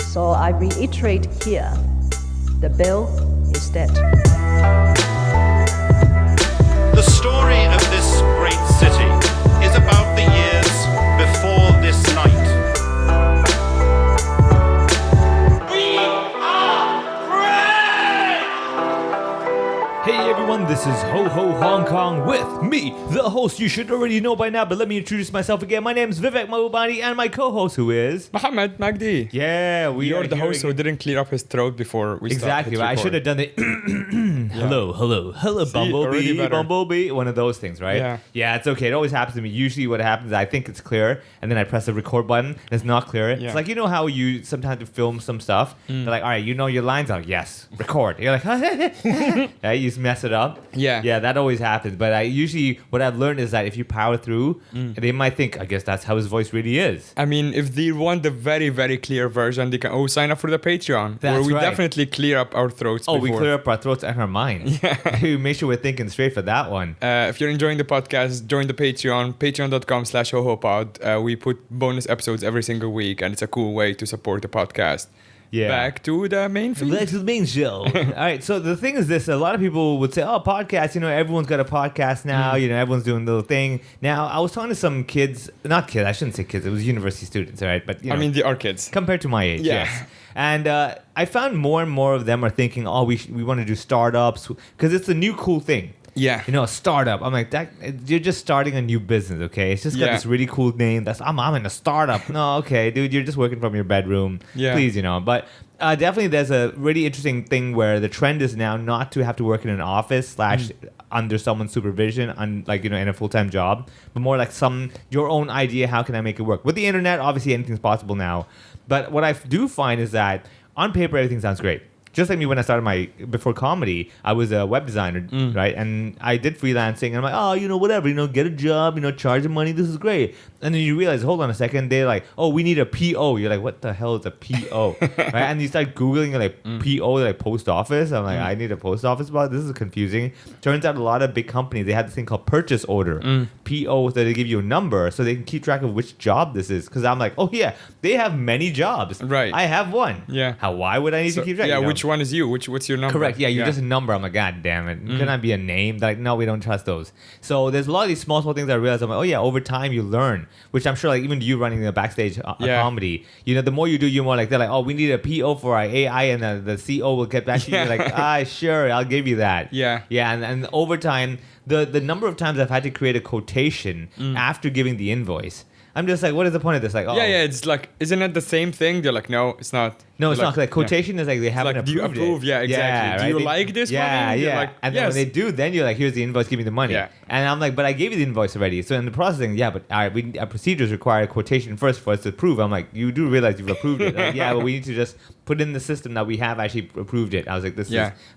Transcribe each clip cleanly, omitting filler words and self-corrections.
So I reiterate here, the bill is dead. The story of this great city is about the years before this night. We are free! Hey everyone, this is Ho Ho Hong Kong with me, the host you should already know by now, but let me introduce myself again. My name is Vivek Mahbubani and my co-host who is... Mohammed Magdi. Yeah, You're the host who didn't clear up his throat before we Exactly, started. right? I should have done the hello, See, bumblebee, one of those things, right? Yeah, it's okay. It always happens to me. Usually what happens is I think it's clear, and then I press the record button, and it's not clear. Yeah. It's like, you know how you sometimes film some stuff? They're like, all right, you know your lines are, yes, record. You're like, yeah, you just mess it up. Yeah, that always happens. But I usually, what I've learned is that if you power through, they might think, I guess that's how his voice really is. I mean, if they want the very, very clear version, they can sign up for the Patreon. That's where we right. definitely clear up our throats before. We clear up our throats and our mind. Yeah. Make sure we're thinking straight for that one. If you're enjoying the podcast, join the Patreon, patreon.com/hohopod. We put bonus episodes every single week, and it's a cool way to support the podcast. Yeah. Back to the main feed. Back to the main show. All right. So the thing is this: a lot of people would say, "Oh, podcast. You know, everyone's got a podcast now. You know, everyone's doing a little thing." Now, I was talking to some kids. Not kids. I shouldn't say kids. It was university students. All right, but you know, I mean, they are kids compared to my age. Yeah. Yes. And I found more and more of them are thinking, "Oh, we want to do startups because it's a new cool thing." Yeah. You know, a startup. I'm like, that you're just starting a new business, okay? It's just got this really cool name. I'm in a startup. No, okay, dude, you're just working from your bedroom. Yeah. Please, you know. But definitely there's a really interesting thing where the trend is now not to have to work in an office / under someone's supervision in a full-time job, but more like your own idea, how can I make it work? With the internet, obviously anything's possible now. But what I do find is that on paper, everything sounds great. Just like me when I started before comedy, I was a web designer, right? And I did freelancing, and I'm like, oh, whatever, get a job, charge them money, this is great. And then you realize, hold on a second, they're like, oh, we need a PO. You're like, what the hell is a PO? Right? And you start Googling, like, PO, like post office. I'm like, I need a post office box? This is confusing. Turns out a lot of big companies, they have this thing called purchase order. PO, so they give you a number so they can keep track of which job this is. Because I'm like, oh, yeah, they have many jobs. Right. I have one. Yeah. Why would I need to keep track? Yeah, which one is you? What's your number? Correct. Yeah, you're just a number. I'm like, God damn it. Can I be a name? They're like, no, we don't trust those. So there's a lot of these small things I realized. I'm like, oh yeah, over time you learn, which I'm sure like even you running the Backstage Comedy, the more you do, you're more like, they're like, oh, we need a PO for our AI and the CO will get back to you. You're like, sure, I'll give you that. Yeah. Yeah, and over time, the number of times I've had to create a quotation after giving the invoice, I'm just like, what is the point of this? Like, yeah, it's like, isn't it the same thing? They're like, no, it's not. No, it's not. Like quotation is like they haven't approved do you approve? it. Yeah, exactly. Yeah, do you like this money? Yeah. Like, and then when they do, then you're like, here's the invoice, give me the money. Yeah. And I'm like, but I gave you the invoice already. So in the processing, but our procedures require a quotation first for us to approve. I'm like, you do realize you've approved it. Like, but we need to just put in the system that we have actually approved it. I was like,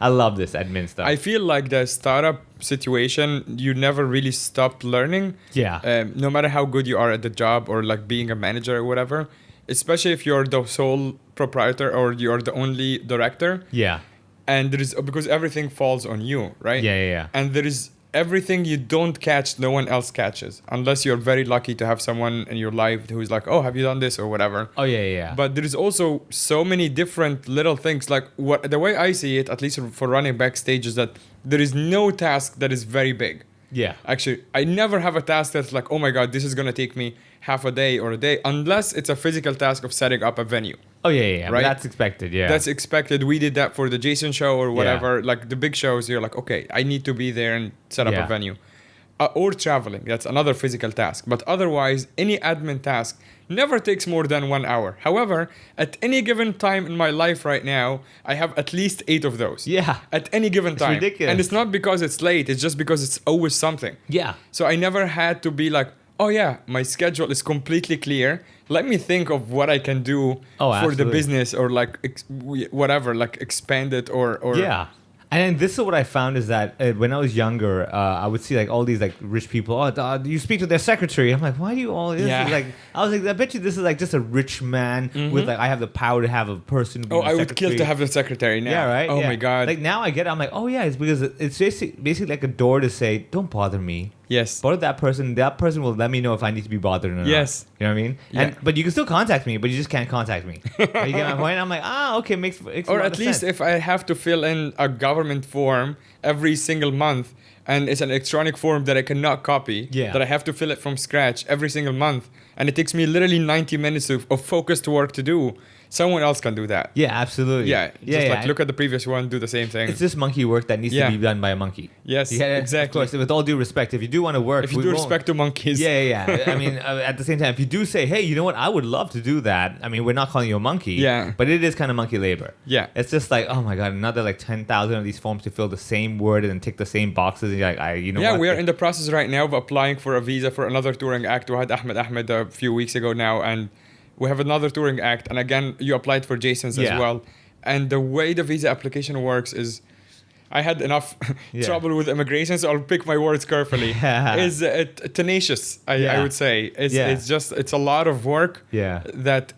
I love this admin stuff. I feel like the startup situation, you never really stop learning. Yeah. No matter how good you are at the job or like being a manager or whatever, especially if you're the sole proprietor or you're the only director. Yeah. And because everything falls on you, right? Yeah. And there is everything you don't catch, no one else catches, unless you're very lucky to have someone in your life who's like, oh, have you done this or whatever. Oh yeah. But there is also so many different little things. Like the way I see it, at least for running Backstage, is that there is no task that is very big. Yeah. Actually, I never have a task that's like, oh my God, this is going to take me half a day or a day, unless it's a physical task of setting up a venue. Oh, yeah. Right? But that's expected, yeah. That's expected. We did that for the Jason show or whatever. Yeah. Like the big shows, you're like, okay, I need to be there and set up a venue. Or traveling, that's another physical task. But otherwise, any admin task never takes more than 1 hour. However, at any given time in my life right now, I have at least 8 of those. Yeah. At any given time. It's ridiculous. And it's not because it's late, it's just because it's always something. Yeah. So I never had to be like, oh yeah, my schedule is completely clear. Let me think of what I can do for the business or like whatever, like expand it or yeah. And this is what I found is that when I was younger, I would see like all these like rich people. Oh, you speak to their secretary. I'm like, why do you all this? Yeah. Like, I was like, I bet you this is like just a rich man with like I have the power to have a person. Oh, I would kill to have the secretary now. Yeah, right. Oh my God. Like now I get it. I'm like, oh yeah, it's because it's basically like a door to say, don't bother me. Yes. Follow that person will let me know if I need to be bothered or not. Yes. You know what I mean? Yeah. But you can still contact me, but you just can't contact me. You get my point? I'm like, okay, makes Or a lot at of least sense. if I have to fill in a government form every single month, and it's an electronic form that I cannot copy, Yeah. that I have to fill it from scratch every single month, and it takes me literally 90 minutes of focused work to do, someone else can do that. Yeah, absolutely. Yeah, look at the previous one, do the same thing. It's just monkey work that needs Yeah. to be done by a monkey. Yes, You get it? exactly. Of course, with all due respect, if you do want to work, If you we do won't- respect to monkeys. Yeah. I mean, at the same time, if you do say, hey, you know what, I would love to do that. I mean, we're not calling you a monkey. Yeah. But it is kind of monkey labor. Yeah. It's just like, oh my God, another like 10,000 of these forms to fill the same word and tick the same boxes. And you're like, you know what? Yeah, we are in the process right now of applying for a visa for another touring act. We had Ahmed a few weeks ago now, and we have another touring act. And again, you applied for Jason's as Yeah. well. And the way the visa application works is, I had enough Yeah. trouble with immigration, so I'll pick my words carefully. Yeah. Is tenacious, I Yeah. would say. Yeah. It's a lot of work Yeah. that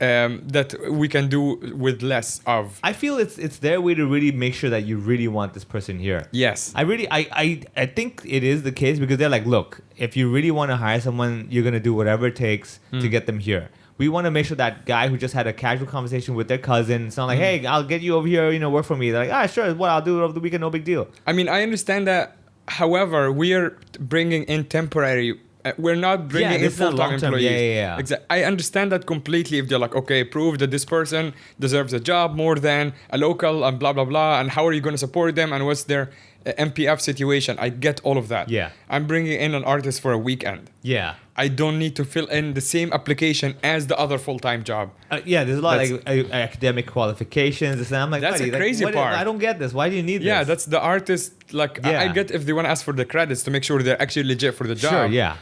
we can do with less of. I feel it's their way to really make sure that you really want this person here. Yes. I think it is the case because they're like, look, if you really want to hire someone, you're going to do whatever it takes to get them here. We want to make sure that guy who just had a casual conversation with their cousin, it's not like, hey, I'll get you over here, work for me. They're like, sure, what, I'll do it over the weekend, no big deal. I mean, I understand that. However, we are bringing in temporary. We're not bringing in this is not full-time long-term. employees. Yeah. Exactly. I understand that completely. If they're like, okay, prove that this person deserves a job more than a local and blah blah blah, and how are you going to support them and what's their MPF situation? I get all of that. Yeah. I'm bringing in an artist for a weekend. Yeah. I don't need to fill in the same application as the other full-time job. There's a lot of That's- academic qualifications. And I'm like, That's buddy, the crazy what- part. I don't get this. Why do you need Yeah, this? that's the artist. Like, I Yeah. get if they want to ask for the credits to make sure they're actually legit for the job. Sure, yeah.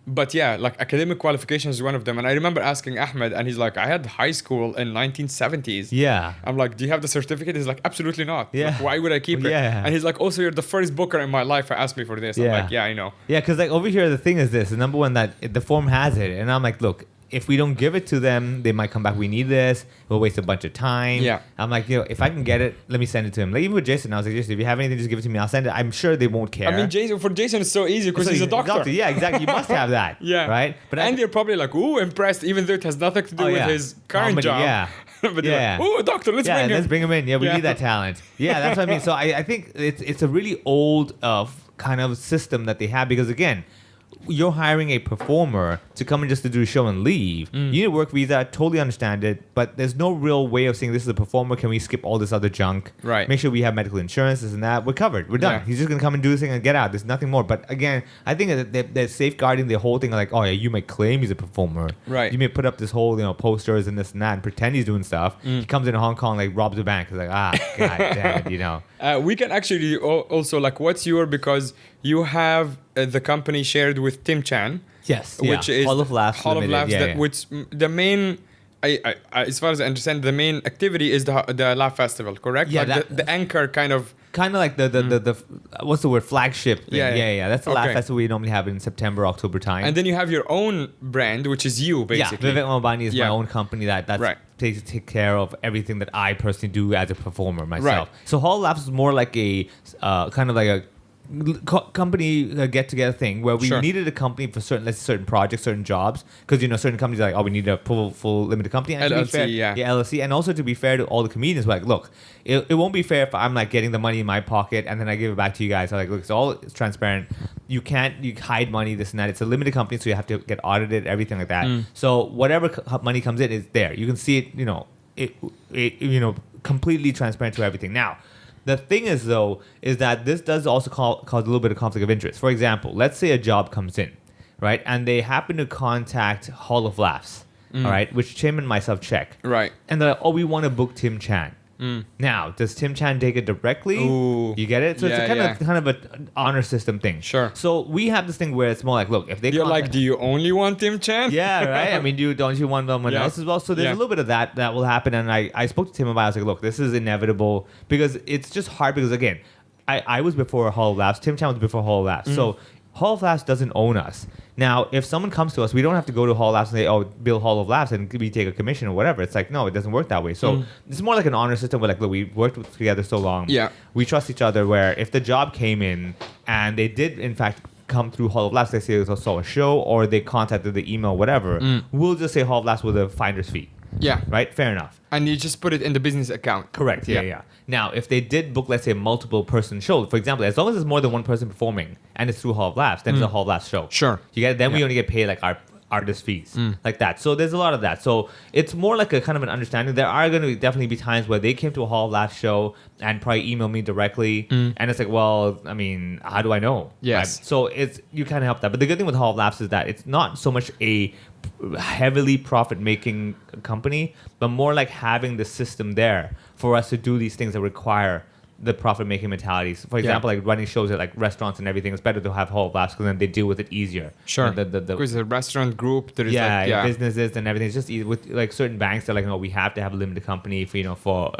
But yeah, like academic qualifications is one of them. And I remember asking Ahmed, and he's like, I had high school in 1970s. Yeah. I'm like, do you have the certificate? He's like, absolutely not. Yeah. Like, why would I keep it? Yeah. And he's like, also, you're the first booker in my life who asked me for this. I'm Yeah. like, yeah, I know. Yeah, because like over here, the thing is this: the number one that the form has it, and I'm like, look, if we don't give it to them, they might come back. We need this. We'll waste a bunch of time. Yeah. I'm like, if I can get it, let me send it to him. Like even with Jason, I was like, Jason, if you have anything, just give it to me. I'll send it. I'm sure they won't care. I mean, for Jason, it's so easy because So he's a doctor. Yeah, exactly. You must have that. Yeah. Right. And they're probably like, ooh, impressed, even though it has nothing to do with his current Comedy, job. Yeah. But they're like, ooh, a doctor, let's bring him. Let's bring him in. Yeah, we Yeah. need that talent. Yeah, that's what I mean. So I think it's a really old kind of system that they have because again, you're hiring a performer to come in just to do a show and leave. You need a work visa, totally understand it, but there's no real way of saying this is a performer. Can we skip all this other junk? Right. Make sure we have medical insurance, this and that. We're covered. We're done. Yeah. He's just gonna come and do this thing and get out. There's nothing more. But again, I think that they're safeguarding the whole thing. Like, oh yeah, you may claim he's a performer. Right. You may put up this whole posters and this and that and pretend he's doing stuff. He comes into Hong Kong like robs a bank. It's like god damn it, We can actually also like, what's your, because you have the company shared with Tim Chan. Yes. Which yeah. is Hall of Laughs. Hall of Limited. Laughs, Yeah, that, yeah. which the main, I as far as I understand, the main activity is the Laugh Festival, correct? Yeah, like the anchor kind of. Kind of like the what's the word, flagship thing. Yeah. That's the Laugh Okay. Festival we normally have in September, October time. And then you have your own brand, which is you, basically. Yeah, Vivek Mahbubani is my Yeah. own company that Right. take care of everything that I personally do as a performer myself. Right. So Hall of Laughs is more like a kind of like a company get together thing where we Sure. needed a company for certain projects, certain jobs, because certain companies are like, oh, we need a full limited company. And to be LLC, fair, yeah. LLC, and also to be fair to all the comedians, we're like, look, it won't be fair if I'm like getting the money in my pocket and then I give it back to you guys. I'm like, look, it's transparent. You hide money, this and that. It's a limited company, so you have to get audited, everything like that. So whatever money comes in is there. You can see it, completely transparent to everything. Now, the thing is, though, is that this does also cause a little bit of conflict of interest. For example, let's say a job comes in, right? And they happen to contact Hall of Laughs, all right, which Tim and myself check. Right. And they're like, oh, we want to book Tim Chan. Now, does Tim Chan take it directly? Ooh. You get it? So it's Yeah, a kind of an honor system thing. Sure. So we have this thing where it's more like, look, if they You're contact- like, do you only want Tim Chan? yeah, right. I mean, don't you want someone Yeah. else as well? So there's Yeah. a little bit of that will happen. And I spoke to Tim about it. I was like, look, this is inevitable because it's just hard because, again, I was before Hall of Laughs. Tim Chan was before Hall of Laughs. So Hall of Laughs doesn't own us. Now, if someone comes to us, we don't have to go to Hall of Laughs and say, oh, bill Hall of Laughs and we take a commission or whatever. It's like, no, it doesn't work that way. So it's more like an honor system where, like, look, we've worked together so long. Yeah. We trust each other where if the job came in and they did, in fact, come through Hall of Laughs, they say they saw a show or they contacted the email, whatever, we'll just say Hall of Laughs with a finder's fee. Yeah. Right? Fair enough. And you just put it in the business account. Correct. Yeah. Now, if they did book, let's say, a multiple person show, for example, as long as there's more than one person performing and it's through Hall of Laughs, then it's a Hall of Laughs show. Sure. You get it? Then we only get paid like our artist fees, like that. So there's a lot of that. So it's more like a kind of an understanding. There are going to definitely be times where they came to a Hall of Laughs show and probably email me directly, and it's like, well, I mean, how do I know? Yes. Right? So it's you kind of help that. But the good thing with Hall of Laughs is that it's not so much a heavily profit-making company, but more like having the system there for us to do these things that require the profit-making mentalities. For example, like running shows at like restaurants and everything, it's better to have Hall of Laughs because then they deal with it easier. Sure. The because the restaurant group, there is businesses and everything. It's just easy. With like certain banks, they're like, no, we have to have a limited company for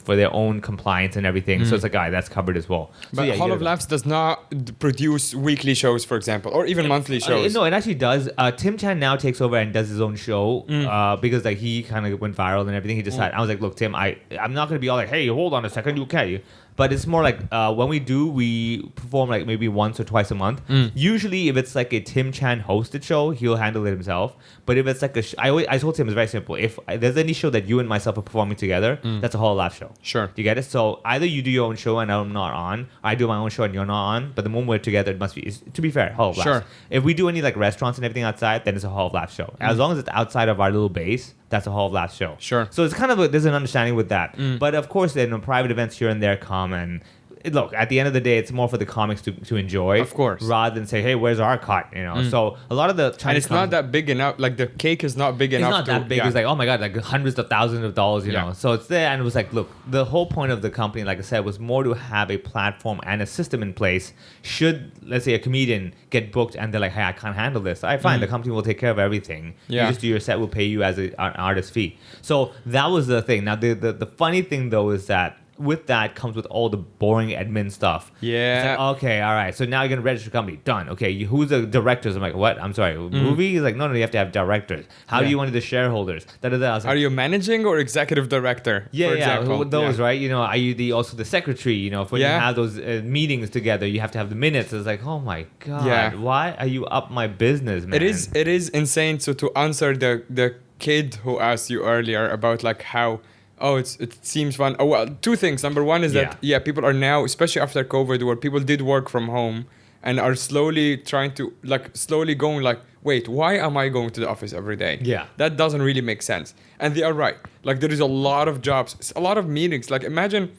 their own compliance and everything. So it's like, that's covered as well. But Hall of Laughs does not produce weekly shows, for example, or even monthly shows. No, it actually does. Tim Chan now takes over and does his own show because like he kind of went viral and everything. He decided, I was like, look, Tim, I'm not going to be all like, hey, hold on a second, okay. But it's more like when we perform like maybe once or twice a month. Usually, if it's like a Tim Chan hosted show, he'll handle it himself. But if it's like I told him it's very simple. If there's any show that you and myself are performing together, that's a Hall of Laughs show. Sure. You get it? So either you do your own show and I'm not on, I do my own show and you're not on. But the moment we're together, it must be, to be fair, Hall of Laughs. Sure. If we do any like restaurants and everything outside, then it's a Hall of Laughs show. As long as it's outside of our little base, that's a Hall of Laughs show. Sure. So it's kind of there's an understanding with that. But of course, then private events here and there come and. Look, at the end of the day, it's more for the comics to enjoy, of course, rather than say, "Hey, where's our cut?" So a lot of the Chinese and it's not that big enough. Like the cake is not big enough. It's not that big. It's like, oh my god, like hundreds of thousands of dollars, you know. So it's there, and it was like, look, the whole point of the company, like I said, was more to have a platform and a system in place. Should let's say a comedian get booked and they're like, hey, I can't handle this, I find the company will take care of everything. You just do your set, we'll pay you as an artist fee. So that was the thing. Now the funny thing though is that. With that comes with all the boring admin stuff. Yeah. It's like, okay, all right. So now you're gonna register a company. Done. Okay. Who's the directors? I'm like, what? I'm sorry. Movie? He's like, no, you have to have directors. How do you want the shareholders? I was like, are you managing or executive director? Yeah, for example? Those, right? Are you also the secretary? If when you have those meetings together, you have to have the minutes. It's like, oh my god, why are you up my business, man? It is insane. So to answer the kid who asked you earlier about like how. Oh, it seems fun. Oh, well, two things. Number one is that, people are now, especially after COVID, where people did work from home and are slowly going like, wait, why am I going to the office every day? Yeah. That doesn't really make sense. And they are right. Like, there is a lot of jobs, a lot of meetings. Like, imagine,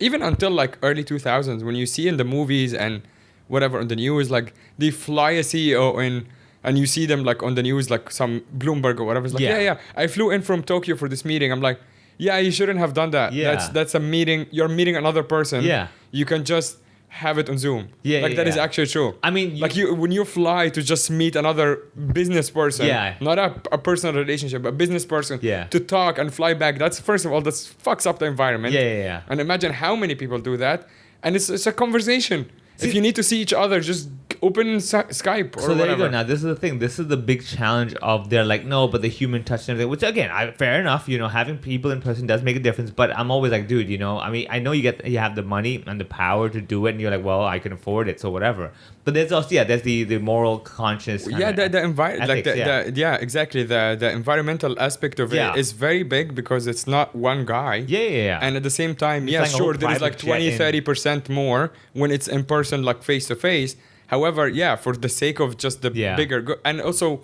even until like early 2000s, when you see in the movies and whatever on the news, like, they fly a CEO in, and you see them like on the news, like some Bloomberg or whatever. It's like, I flew in from Tokyo for this meeting. I'm like, yeah, you shouldn't have done that. Yeah. That's a meeting. You're meeting another person. Yeah. You can just have it on Zoom. Yeah. That is actually true. I mean, when you fly to just meet another business person, not a personal relationship, but a business person, to talk and fly back. That's first of all, that fucks up the environment. Yeah. And imagine how many people do that, and it's a conversation. If you need to see each other, just open Skype or so there whatever. you go. Now this is the thing. This is the big challenge of they're like, no, but the human touch and everything. Which again, fair enough. Having people in person does make a difference. But I'm always like, dude, I mean, I know you have the money and the power to do it, and you're like, well, I can afford it, so whatever. But there's also there's the moral conscience. The environment, exactly. The environmental aspect of it is very big because it's not one guy. Yeah. And at the same time, it's sure, there is like 20-30% more when it's in person, like face to face. However, for the sake of just the bigger and also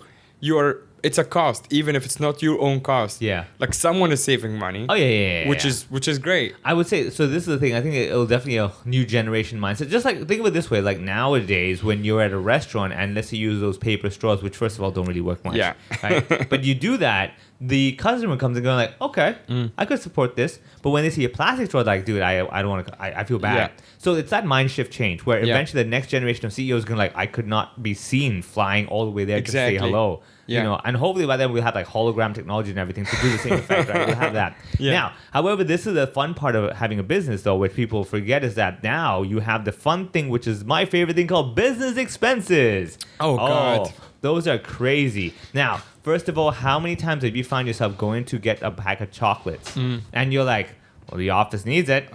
it's a cost, even if it's not your own cost. Yeah. Like someone is saving money. Oh yeah. Which is great. I would say so. This is the thing. I think it'll definitely a new generation mindset. Just like think of it this way: like nowadays, when you're at a restaurant and let's say you use those paper straws, which first of all don't really work much. Yeah. Right? But you do that. The customer comes and going like, okay, I could support this. But when they see a plastic straw, like, dude, I don't want to. I feel bad. Yeah. So it's that mind shift change where eventually the next generation of CEOs is gonna like, I could not be seen flying all the way there to say hello. Yeah. And hopefully by then we'll have like hologram technology and everything to do the same effect, right? We'll have that. Now, however, this is the fun part of having a business though, which people forget is that now you have the fun thing, which is my favorite thing called business expenses. Oh God. Those are crazy. Now, first of all, how many times have you found yourself going to get a pack of chocolates and you're like, well, the office needs it.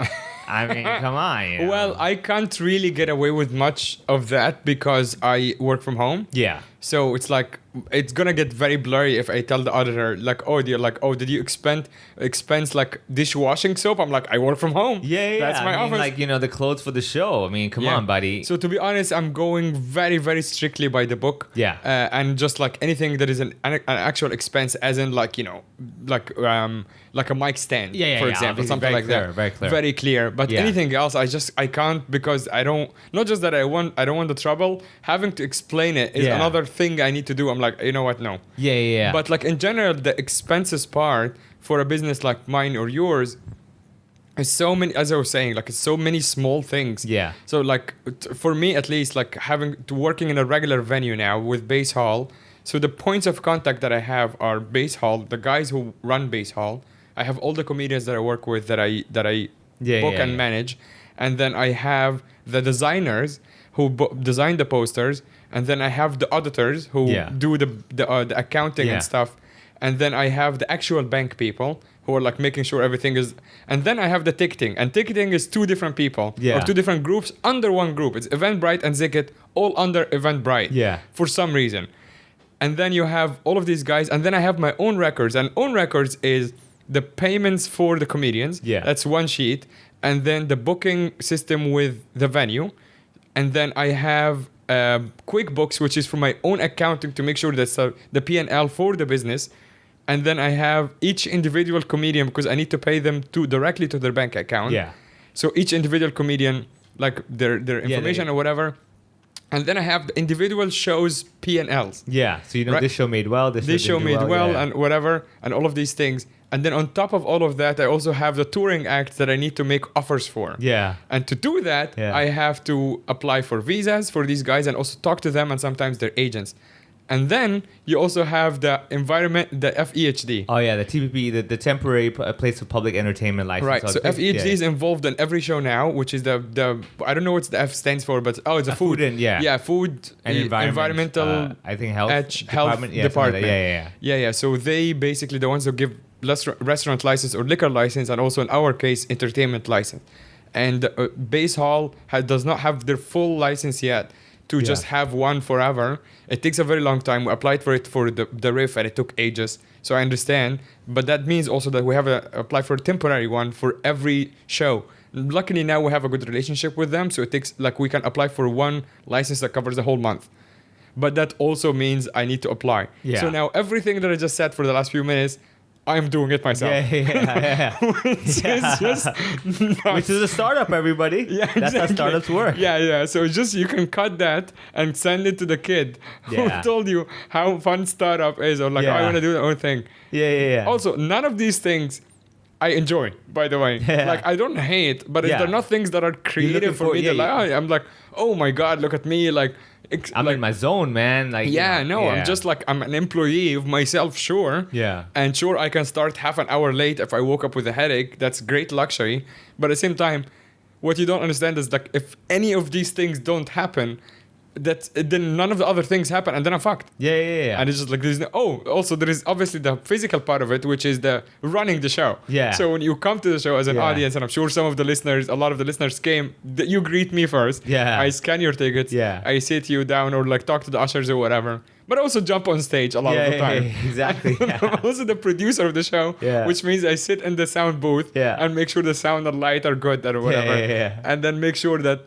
I mean, come on. You know. Well, I can't really get away with much of that because I work from home. Yeah. So it's like it's gonna get very blurry if I tell the auditor like, oh, did you expense like dishwashing soap? I'm like, I work from home. Yeah. That's my I mean, office. like, you know, the clothes for the show. I mean, come on, buddy. So to be honest, I'm going very, very strictly by the book. Yeah. And just like anything that is an actual expense, as in like, you know, like a mic stand, for example, something like that. Very clear. Very clear. But anything else, I can't because I don't. Not just that I don't want the trouble. Having to explain it is another thing I need to do. I'm like, you know what? No. Yeah. But like in general, the expenses part for a business like mine or yours is so many. As I was saying, like it's so many small things. Yeah. So like for me at least, like having to working in a regular venue now with Bass Hall. So the points of contact that I have are Bass Hall, the guys who run Bass Hall. I have all the comedians that I work with that I book and manage, and then I have the designers who design the posters, and then I have the auditors who do the accounting and stuff, and then I have the actual bank people who are like making sure everything is, and then I have the ticketing, and ticketing is two different people or two different groups under one group. It's Eventbrite and Zicket all under Eventbrite for some reason. And then you have all of these guys, and then I have my own records, and own records is the payments for the comedians. That's one sheet, and then the booking system with the venue, and then I have QuickBooks, which is for my own accounting to make sure that's the P&L for the business, and then I have each individual comedian because I need to pay them directly to their bank account. So each individual comedian, like their information or whatever. And then I have the individual shows P&Ls. Yeah, so you know this show made well, this show made well, and whatever, and all of these things. And then on top of all of that, I also have the touring acts that I need to make offers for. Yeah. And to do that, I have to apply for visas for these guys and also talk to them and sometimes their agents. And then you also have the environment, the FEHD. Oh yeah, the TPP, the temporary place of public entertainment license. Right. So FEHD is involved in every show now, which is the I don't know what the F stands for, but it's a food. Food and environmental. I think health department. Yeah. So they basically the ones who give restaurant license or liquor license, and also in our case entertainment license. And Bass Hall does not have their full license yet to just have one forever. It takes a very long time. We applied for it for the RIF and it took ages. So I understand. But that means also that we have to apply for a temporary one for every show. Luckily now we have a good relationship with them. So it takes, like, we can apply for one license that covers the whole month. But that also means I need to apply. Yeah. So now everything that I just said for the last few minutes, I'm doing it myself. Which is just which is a startup, everybody. That's how startups work. So just you can cut that and send it to the kid who told you how fun startup is, or like I want to do the own thing. Also, none of these things I enjoy, by the way. Like, I don't hate, but they're not things that are creative for me. I'm like, oh my God, look at me. Like, I'm in my zone, man. Like, I'm just like, I'm an employee of myself, sure. And sure, I can start half an hour late if I woke up with a headache. That's great luxury. But at the same time, what you don't understand is like, if any of these things don't happen, then none of the other things happen, and then I'm fucked. And it's just like also there is obviously the physical part of it, which is the running the show. So when you come to the show as an audience, and I'm sure a lot of the listeners came, you greet me first. I scan your tickets. I sit you down or like talk to the ushers or whatever. But I also jump on stage a lot of the time. Exactly. I'm also the producer of the show, which means I sit in the sound booth and make sure the sound and light are good or whatever, and then make sure that.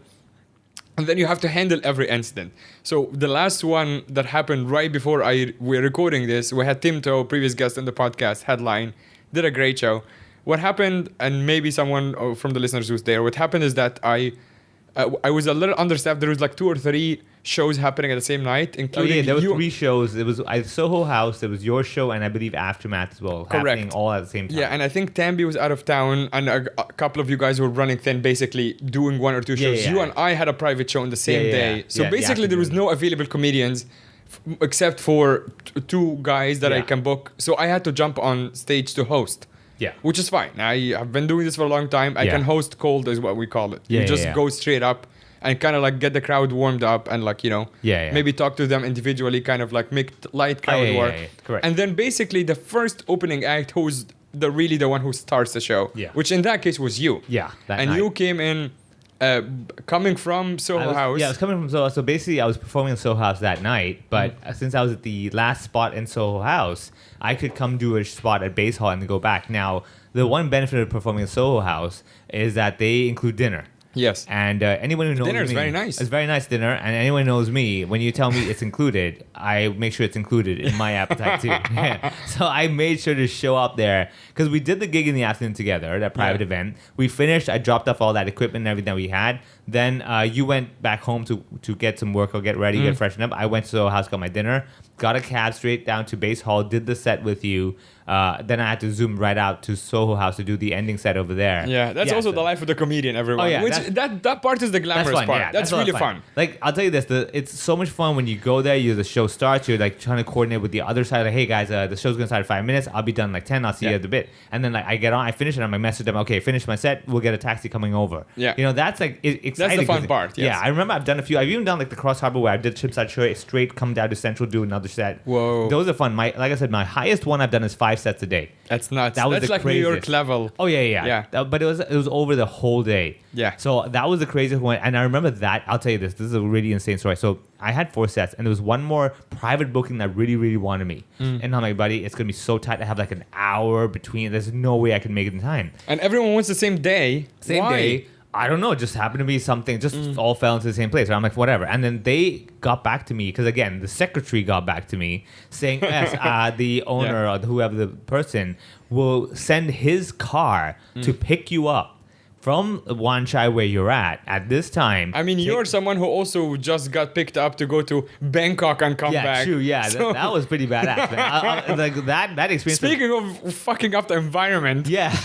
And then you have to handle every incident. So the last one that happened right before we're recording this, we had Tim Toe, previous guest on the podcast, headline, did a great show. What happened, and maybe someone from the listeners who's there, what happened is that I was a little understaffed. There was like 2 or 3 shows happening at the same night, including there were 3 shows. It was Soho House, there was your show, and I believe Aftermath as well. Correct. Happening all at the same time. Yeah, and I think Tambi was out of town, and a couple of you guys were running thin, basically doing 1 or 2 shows. You and I had a private show on the same day. So basically there was no available comedians except for 2 guys that I can book. So I had to jump on stage to host. Which is fine. I have been doing this for a long time. I can host cold, is what we call it. You just go straight up and kind of like get the crowd warmed up and like, maybe talk to them individually, kind of like make light crowd work. Correct. And then basically the first opening act, who's the one who starts the show. Yeah. Which in that case was you. Yeah, that and night. you came in coming from Soho House. Yeah, I was coming from Soho. So basically, I was performing in Soho House that night. But since I was at the last spot in Soho House, I could come do a spot at Base Hall and then go back. Now, the one benefit of performing in Soho House is that they include dinner. Yes. And anyone who knows dinner me, is very nice. It's very nice dinner, and anyone who knows me, when you tell me it's included, I make sure it's included in my appetite too. Yeah. So I made sure to show up there because we did the gig in the afternoon together, that private event. We finished. I dropped off all that equipment and everything that we had. Then you went back home to get some work or get ready, get freshened up. I went to Soho House, got my dinner, got a cab straight down to Base Hall, did the set with you. Then I had to zoom right out to Soho House to do the ending set over there. Yeah, that's also the life of the comedian, everyone. Oh, yeah, Which that part is the glamorous fun, part. yeah, that's really fun. Like, I'll tell you this, it's so much fun when you go there, the show starts, you're like trying to coordinate with the other side, like, hey guys, the show's gonna start in 5 minutes, I'll be done in like 10, I'll see you at the bit. And then like I get on, I finish it, I'm like message them, okay, finish my set, we'll get a taxi coming over. Yeah. You know, that's like exciting. That's the fun part, yes. Yeah, I remember I've even done like the Cross Harbor where I did Chipside straight, come down to Central, do another set. Whoa. Those are fun. Like I said, my highest one I've done is 5 sets a day. That's nuts. That was that's the like craziest. New York level. Oh yeah. But it was over the whole day. Yeah. So that was the craziest one, and I remember that. I'll tell you this. This is a really insane story. So I had 4 sets, and there was one more private booking that really, really wanted me. And I'm like, buddy, it's gonna be so tight. I have like an hour between. There's no way I can make it in time. And everyone wants the same day. Same Why? day. I don't know. It just happened to be something. Just all fell into the same place. Right? I'm like, whatever. And then they got back to me because again, the secretary got back to me saying, yes, the owner or whoever the person will send his car to pick you up from Wan Chai where you're at this time. I mean, you're someone who also just got picked up to go to Bangkok and come back. Yeah, true. Yeah, So- that was pretty badass. Man. Like that experience. Speaking of fucking up the environment, Yeah.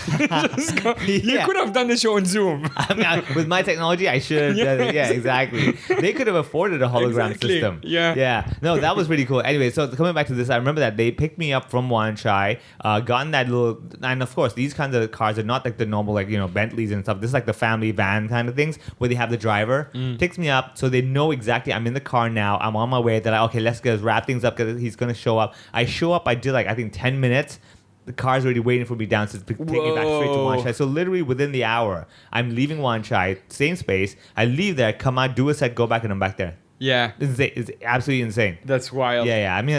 you could have done the show on Zoom. I mean, with my technology, I should have done it. Yeah, exactly. They could have afforded a hologram Exactly. system. Yeah. Yeah. No, that was pretty cool. Anyway, so coming back to this, I remember that they picked me up from Wan Chai, gotten that little, and of course, these kinds of cars are not like the normal, like, Bentleys and stuff. This is like the family van kind of things where they have the driver, picks me up, so they know exactly I'm in the car now. I'm on my way. They're like, okay, let's get wrap things up because he's going to show up. I show up, I did like, I think 10 minutes. The car's already waiting for me downstairs to take me back straight to Wan Chai. So literally within the hour, I'm leaving Wan Chai, same space. I leave there, come out, do a set, go back, and I'm back there. Yeah, It's absolutely insane. that's wild. Yeah. I mean,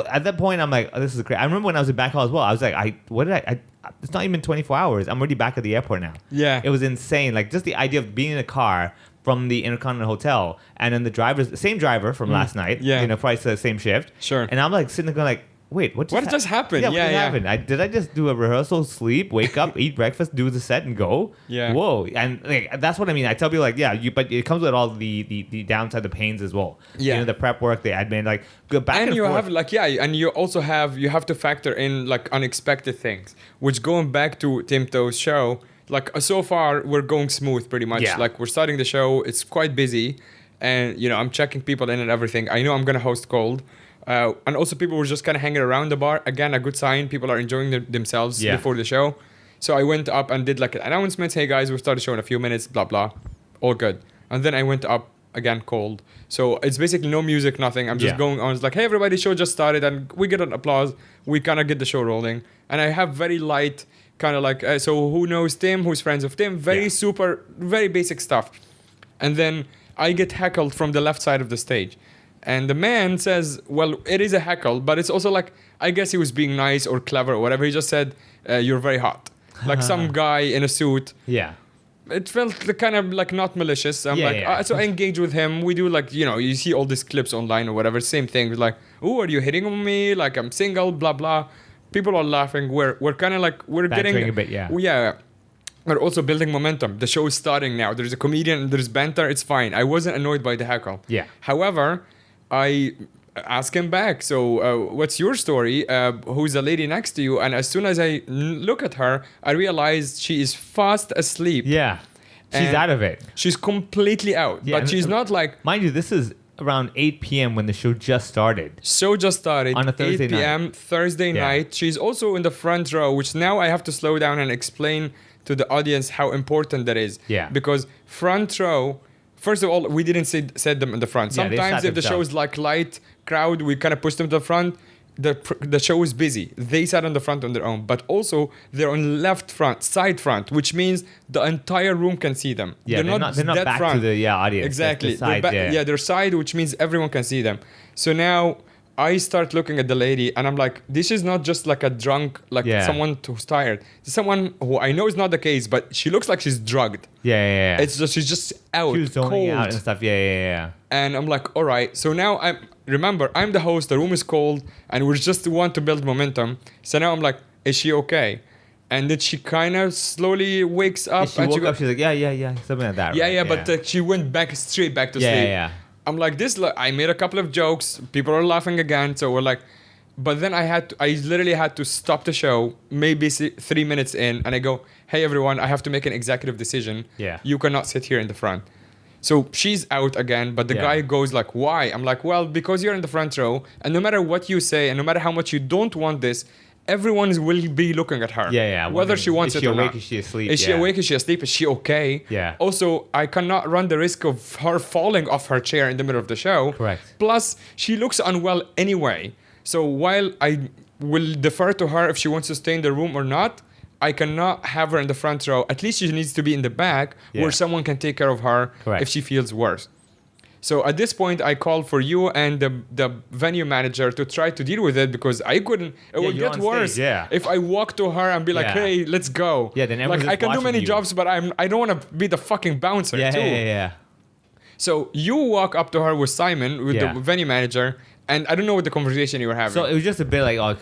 at that point, I'm like, oh, this is great. I remember when I was in back hall as well. I was like, it's not even 24 hours. I'm already back at the airport now. Yeah. It was insane. Like, just the idea of being in a car from the Intercontinental Hotel and then the same driver from last night. Yeah. Probably the same shift. Sure. And I'm like sitting there going like, wait, what just happened? Yeah, Yeah, what just yeah. happened? Did I just do a rehearsal, sleep, wake up, eat breakfast, do the set, and go? Yeah. Whoa. And like, that's what I mean. I tell people like, yeah, but it comes with all the downside, the pains as well. Yeah. The prep work, the admin, like go back and And you forth. have and you also have to factor in like unexpected things. Which going back to Timto's show, like so far we're going smooth pretty much. Yeah. Like we're starting the show, it's quite busy, and I'm checking people in and everything. I know I'm gonna host cold. And also people were just kind of hanging around the bar. Again, a good sign. People are enjoying themselves before the show. So I went up and did like announcements. Hey guys, we'll start the show in a few minutes, blah, blah. All good. And then I went up again cold. So it's basically no music, nothing. I'm just going on. It's like, hey everybody, show just started. And we get an applause. We kind of get the show rolling. And I have very light kind of like, so who knows Tim? Who's friends of Tim? Very super, very basic stuff. And then I get heckled from the left side of the stage. And the man says, well, it is a heckle, but it's also like, I guess he was being nice or clever or whatever. He just said, you're very hot. Like some guy in a suit. Yeah. It felt kind of like not malicious. I'm Yeah. So I engage with him. We do like, you see all these clips online or whatever. Same thing. It's like, oh, are you hitting on me? Like I'm single, blah, blah. People are laughing. We're kind of like, we're Bantering getting... a bit, yeah. Yeah. We're also building momentum. The show is starting now. There's a comedian, there's banter. It's fine. I wasn't annoyed by the heckle. Yeah. However, I ask him back. So, what's your story? Who's the lady next to you? And as soon as I look at her, I realize she is fast asleep. Yeah. She's And out of it. She's completely out. Yeah, But and- she's not like... Mind you, this is around 8 p.m. when the show just started. Show just started. On a Thursday 8 p.m. Thursday Yeah. night. She's also in the front row, which now I have to slow down and explain to the audience how important that is. Yeah. Because front row... First of all, we didn't set them in the front. Yeah, they Sometimes sat if the show themselves. is like light crowd, we kind of push them to the front. the show is busy. They sat on the front on their own, but also they're on left front, side front, which means the entire room can see them. Yeah, they're not dead back front. to the audience. Exactly. The side, They're side, which means everyone can see them. So now I start looking at the lady and I'm like, this is not just like a drunk, someone who's tired. It's someone who I know is not the case, but she looks like she's drugged. Yeah. It's just, she's just out, She was zoning cold. out and stuff. Yeah. And I'm like, all right. So now I'm the host, the room is cold, and we just want to build momentum. So now I'm like, is she okay? And then she kind of slowly wakes up. She woke up, she's like, yeah, something like that. Yeah, right? but she went straight back to sleep. Yeah. I'm like, I made a couple of jokes. People are laughing again. So we're like, but then I literally had to stop the show, maybe 3 minutes in, and I go, hey, everyone, I have to make an executive decision. Yeah. You cannot sit here in the front. So she's out again, but the guy goes like, why? I'm like, well, because you're in the front row, and no matter what you say, and no matter how much you don't want this, everyone will be looking at her. Yeah. Whether she wants it or not. Is she awake? Is she asleep? Is she awake? Is she asleep? Is she okay? Yeah. Also, I cannot run the risk of her falling off her chair in the middle of the show. Correct. Plus, she looks unwell anyway. So while I will defer to her if she wants to stay in the room or not, I cannot have her in the front row. At least she needs to be in the back where someone can take care of her if she feels worse. So at this point, I called for you and the venue manager to try to deal with it because I couldn't. It would get worse if I walk to her and be like, "Hey, let's go." Yeah, then everyone's I can do many you. jobs, but I don't want to be the fucking bouncer too. Yeah. So you walk up to her with Simon, with the venue manager, and I don't know what the conversation you were having. So it was just a bit like, oh,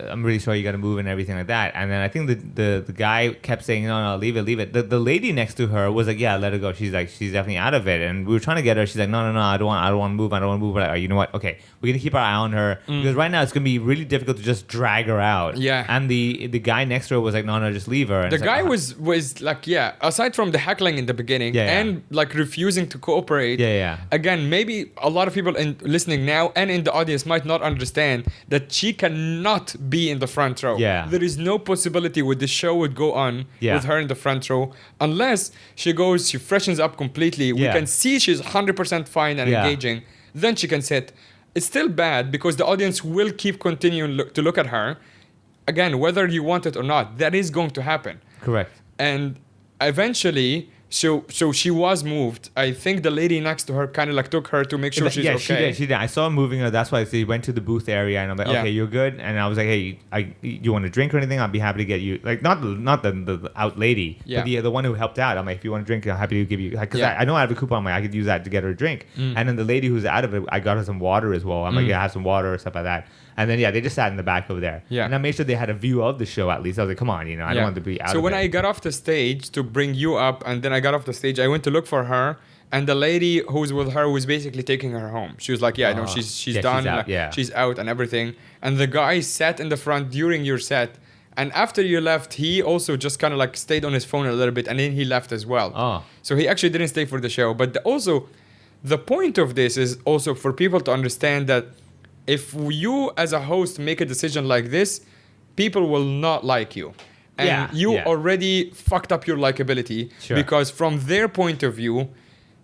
I'm really sorry you got to move and everything like that. And then I think the guy kept saying, no, leave it. The lady next to her was like, yeah, let her go. She's like, she's definitely out of it. And we were trying to get her. She's like, no, I don't want to move. But like, you know what? Okay, we're gonna keep our eye on her because right now it's gonna be really difficult to just drag her out. Yeah. And the guy next to her was like, no, just leave her. And the guy was like, aside from the heckling in the beginning and like refusing to cooperate. Yeah. Again, maybe a lot of people listening now and in the audience might not understand that she cannot be in the front row. Yeah. There is no possibility where the show would go on with her in the front row unless she freshens up completely. We can see she's 100% fine and engaging. Then she can sit. It's still bad because the audience will keep continuing to look at her. Again, whether you want it or not, that is going to happen. Correct. And eventually, so she was moved. I think the lady next to her kind of like took her to make sure she's okay. She did. I saw her moving her. That's why she went to the booth area, and I'm like, okay, you're good. And I was like, hey, you want a drink or anything? I'd be happy to get you. Like, not the out lady, but the one who helped out. I'm like, if you want a drink, I'm happy to give you. Because I know I have a coupon. I'm like, I could use that to get her a drink. And then the lady who's out of it, I got her some water as well. I'm like, have some water or stuff like that. And then they just sat in the back over there. Yeah. And I made sure they had a view of the show at least. I was like, come on, I don't want to be out. So of when it. I got off the stage to bring you up, and then I got off the stage, I went to look for her, and the lady who's with her was basically taking her home. She was like, no, she's done. She's out and everything. And the guy sat in the front during your set. And after you left, he also just kind of like stayed on his phone a little bit, and then he left as well. Oh. So he actually didn't stay for the show. But also, the point of this is also for people to understand that if you as a host make a decision like this, people will not like you. And you already fucked up your likability because from their point of view,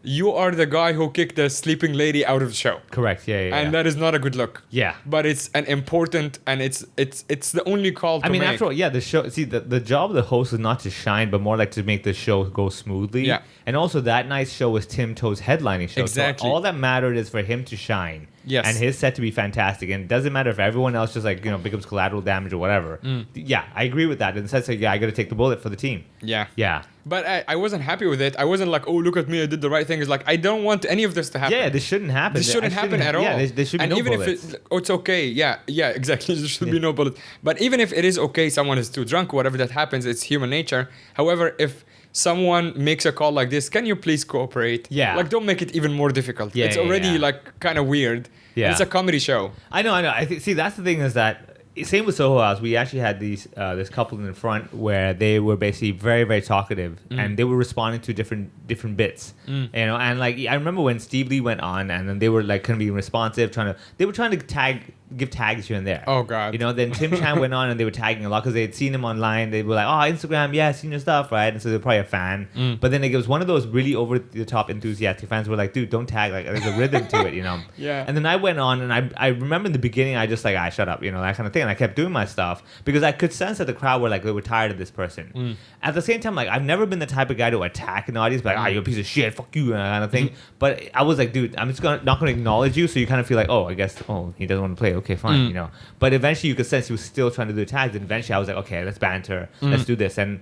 you are the guy who kicked the sleeping lady out of the show. Correct. Yeah. And that is not a good look. Yeah. But it's an important, and it's the only call to make. After all, the show. See, the job of the host is not to shine, but more like to make the show go smoothly. Yeah. And also, that night's show was Tim Toe's headlining show. Exactly. So all that mattered is for him to shine. Yes. And his set to be fantastic. And it doesn't matter if everyone else just becomes collateral damage or whatever. Yeah, I agree with that. In the sense that I got to take the bullet for the team. Yeah. Yeah. But I wasn't happy with it. I wasn't like, oh, look at me, I did the right thing. It's like, I don't want any of this to happen. Yeah, this shouldn't happen. This shouldn't happen at all. Yeah, there should be no bullets. If it's okay. Yeah, exactly. There should be no bullets. But even if it is okay, someone is too drunk, whatever that happens, it's human nature. However, if someone makes a call like this, can you please cooperate? Yeah. Like, don't make it even more difficult. Yeah, it's already like kind of weird. Yeah. And it's a comedy show. I know. See, that's the thing is that same with Soho House. We actually had this couple in the front where they were basically very, very talkative, and they were responding to different bits. And like I remember when Steve Lee went on, and then they were like kind of being responsive, they were trying to tag give tags here and there. Oh, God. You know, then Tim Chan went on and they were tagging a lot because they had seen him online. They were like, oh, Instagram, yeah, seen your stuff, right? And so they're probably a fan. But then it was one of those really over the top enthusiastic fans who were like, dude, don't tag. Like, there's a rhythm to it, you know? Yeah. And then I went on and I remember in the beginning, I just like, shut up, you know, that kind of thing. And I kept doing my stuff because I could sense that the crowd were like, they were tired of this person. At the same time, like, I've never been the type of guy to attack an audience, like, you're a piece of shit, fuck you, kind of thing. But I was like, dude, I'm just not going to acknowledge you. So you kind of feel like, oh, I guess, he doesn't want to play. Okay, fine, you know. But eventually you could sense he was still trying to do tags. And eventually I was like, okay, let's banter. Let's do this. And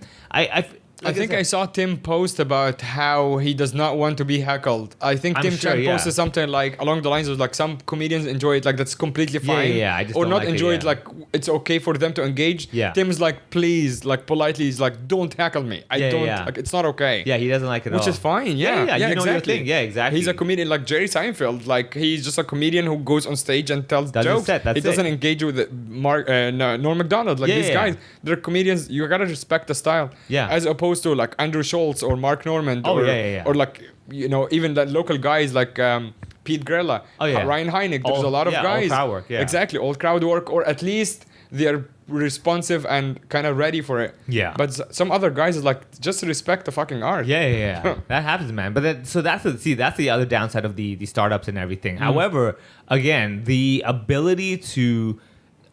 I think I saw Tim post about how he does not want to be heckled. I think Tim Chan posted something like along the lines of like some comedians enjoy it, like that's completely fine. Yeah, I just or don't not like enjoy it, it, like it's okay for them to engage. Yeah. Tim's like, please, like politely, he's like, don't heckle me. I don't. Like, it's not okay. Yeah, he doesn't like it at all. Which is fine. Yeah, you know exactly. your thing. Yeah, exactly. He's a comedian like Jerry Seinfeld. Like he's just a comedian who goes on stage and tells jokes. He doesn't engage with Norm Macdonald. Like these guys, they're comedians. You gotta respect the style. Yeah. As opposed to like Andrew Schultz or Mark Normand or like, you know, even the local guys like Pete Grella, Ryan Hynek. There's a lot of guys. All crowd work, Exactly, all crowd work, or at least they're responsive and kind of ready for it. Yeah. But some other guys is like, just respect the fucking art. Yeah. That happens, man. But that's the other downside of the startups and everything. However, again, the ability to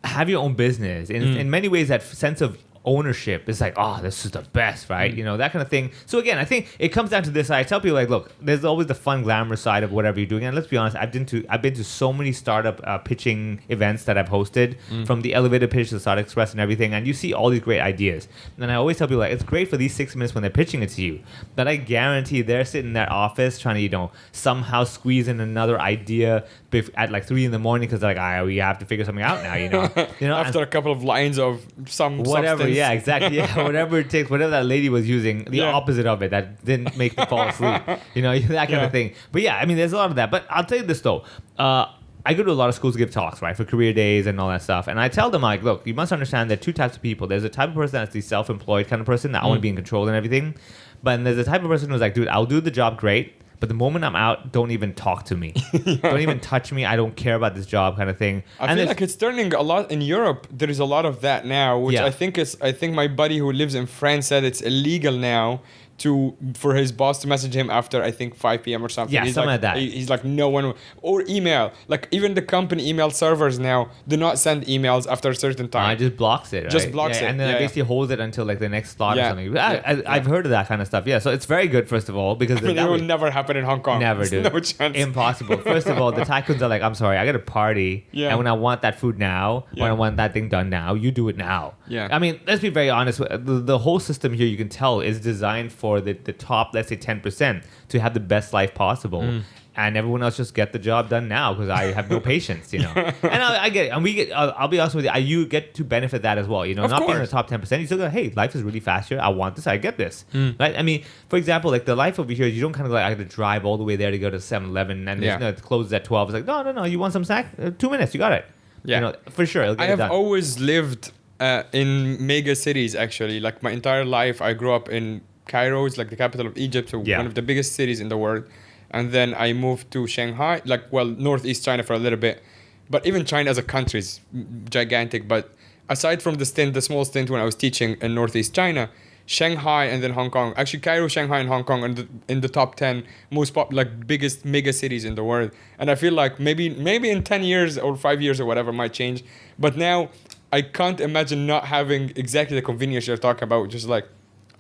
have your own business in many ways, that sense of ownership is like, oh, this is the best, right? You know, that kind of thing. So again, I think it comes down to this. I tell people like, look, there's always the fun, glamorous side of whatever you're doing. And let's be honest, I've been to so many startup pitching events that I've hosted, from the elevator pitch to the Startup Express and everything. And you see all these great ideas. And I always tell people like, it's great for these 6 minutes when they're pitching it to you, but I guarantee they're sitting in their office trying to, you know, somehow squeeze in another idea at like 3 a.m. because they're like, we have to figure something out now, you know. After a couple of lines of some whatever substance. Yeah, exactly. Yeah, whatever it takes, whatever that lady was using, the opposite of it that didn't make me fall asleep. You know, that kind of thing. But yeah, I mean, there's a lot of that. But I'll tell you this though. I go to a lot of schools to give talks, right, for career days and all that stuff. And I tell them, like, look, you must understand there are two types of people. There's a type of person that's the self-employed kind of person that I want to be in control and everything. But then there's a type of person who's like, dude, I'll do the job great, but the moment I'm out, don't even talk to me. Don't even touch me. I don't care about this job kind of thing. I feel like it's turning a lot in Europe. There is a lot of that now, which I think my buddy who lives in France said it's illegal now for his boss to message him after I think 5 p.m. or something. Yeah, something like that. He's like, no one, or email. Like even the company email servers now do not send emails after a certain time. It just blocks it. Right? Just blocks it. And then I guess he holds it until like the next slot or something. I've heard of that kind of stuff. Yeah, so it's very good, first of all, because it will never happen in Hong Kong. Never, dude. No chance. Impossible. First of all, the tycoons are like, I'm sorry, I got a party, and when I want that food now, when I want that thing done now, you do it now. Yeah. I mean, let's be very honest. The whole system here, you can tell, is designed for the top, let's say 10%, to have the best life possible. And everyone else just get the job done now because I have no patience, you know. And I get it. And we get, I'll be honest with you, you get to benefit that as well, you know. Of not course. being in the top 10%, you still go, hey, life is really fast here. I want this. I get this. Right? I mean, for example, like the life over here, you don't kind of like, I have to drive all the way there to go to 7-Eleven and it closes at 12. It's like, no, you want some snack? 2 minutes, you got it. Yeah. You know, for sure. I have always lived in mega cities, actually. Like my entire life, I grew up in Cairo, it's like the capital of Egypt, so one of the biggest cities in the world. And then I moved to Shanghai, northeast China for a little bit. But even China as a country is gigantic. But aside from the small stint when I was teaching in northeast China, Shanghai and then Hong Kong, actually Cairo, Shanghai, and Hong Kong are in the top 10 most biggest mega cities in the world. And I feel like maybe in 10 years or 5 years or whatever might change. But now I can't imagine not having exactly the convenience you're talking about, just like,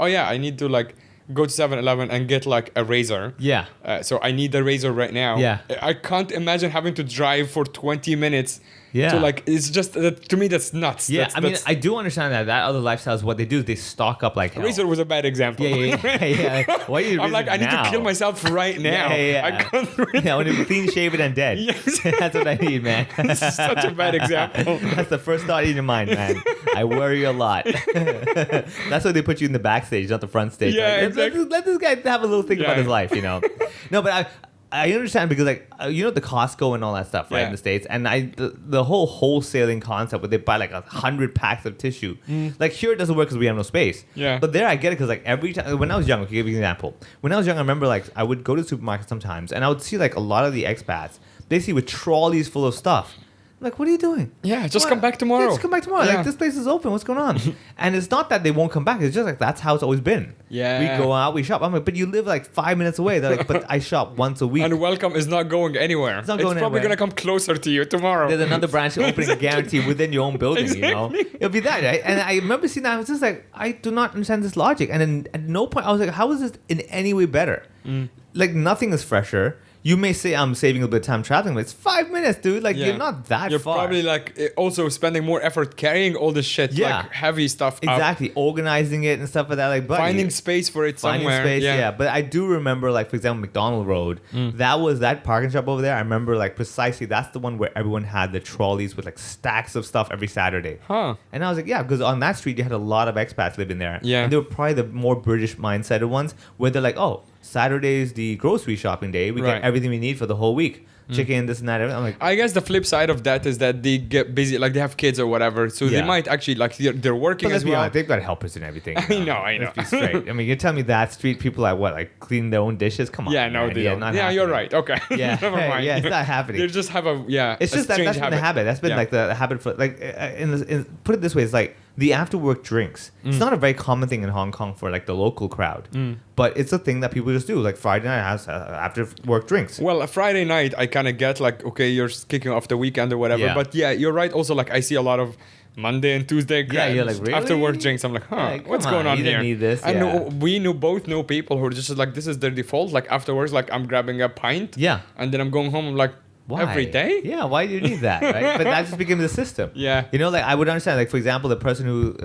oh yeah, I need to like go to 7-Eleven and get like a razor. Yeah. So I need the razor right now. Yeah. I can't imagine having to drive for 20 minutes. Yeah. To like, it's just, to me, that's nuts. Yeah, I do understand that other lifestyles, what they do is they stock up like hell. Razor was a bad example. Yeah. Why are you I'm like, I need to kill myself right now. Yeah. I can't really. I want to be clean shaven and dead. Yes. That's what I need, man. This is such a bad example. That's the first thought in your mind, man. I worry a lot. That's why they put you in the backstage, not the front stage. Yeah, like, exactly. Let this guy have a little think about his life, you know. No, but I understand because like you know the Costco and all that stuff, right, in the States, and the whole wholesaling concept where they buy like 100 packs of tissue. Like here it doesn't work because we have no space. Yeah. But there I get it because like every time when I was young, I'll give you an example. When I was young, I remember like I would go to the supermarket sometimes and I would see like a lot of the expats basically with trolleys full of stuff. I'm like, what are you doing? Yeah, just What? come back tomorrow. Yeah, just come back tomorrow. Yeah. Like, this place is open. What's going on? And it's not that they won't come back. It's just like, that's how it's always been. Yeah. We go out, we shop. I'm like, but you live like 5 minutes away. They're like, but I shop once a week. And welcome is not going anywhere. It's not going probably anywhere. going to come closer to you tomorrow. There's another branch opening a guarantee within your own building, you know? Exactly. It'll be that, right? And I remember seeing that. I was just like, I do not understand this logic. And then at no point, I was like, how is this in any way better? Like, nothing is fresher. You may say I'm saving a bit of time traveling, but it's 5 minutes, dude. Like, Yeah. you're not that You're far. probably like also spending more effort carrying all this shit, Yeah. like heavy stuff up. Exactly. Organizing it and stuff like that. Like, buddy, Finding space for it finding somewhere. space, yeah. But I do remember, like, for example, McDonald Road. That parking shop over there. I remember, like, precisely that's the one where everyone had the trolleys with like stacks of stuff every Saturday. Huh. And I was like, yeah, because on that street you had a lot of expats living there. Yeah. And they were probably the more British mindseted ones, where they're like, oh, Saturday is the grocery shopping day. We Right. get everything we need for the whole week. Chicken, this and that. Everything. I'm like, I guess the flip side of that is that they get busy, like they have kids or whatever, so Yeah. they might actually like they're working but let's as be well. honest, they've got helpers and everything. I know. Let's be straight. I mean, you're telling me that street people are what, like cleaning their own dishes? Come on. Yeah, no, man. they don't. not Yeah, you're happening. right. Okay. Yeah, Never mind. yeah, it's not happening. They just have a It's a just that strange that's been the habit. That's been Yeah. like the habit for like put it this way, it's like the after work drinks. It's not a very common thing in Hong Kong for like the local crowd, but it's a thing that people just do. Like Friday night has after work drinks. Well, a Friday night, I kind of get like, okay, you're kicking off the weekend or whatever. Yeah. But yeah, you're right. Also, like I see a lot of Monday and Tuesday Yeah, you're like, after work really? drinks. I'm like, huh, Like, what's come going on, on you here? didn't need this, And yeah. we both know people who are just like, this is their default. Like afterwards, like I'm grabbing a pint. Yeah. And then I'm going home. I'm like, Why? every day? Yeah, why do you need that? Right? But that just became the system. Yeah. You know, like I would understand, like for example, the person who,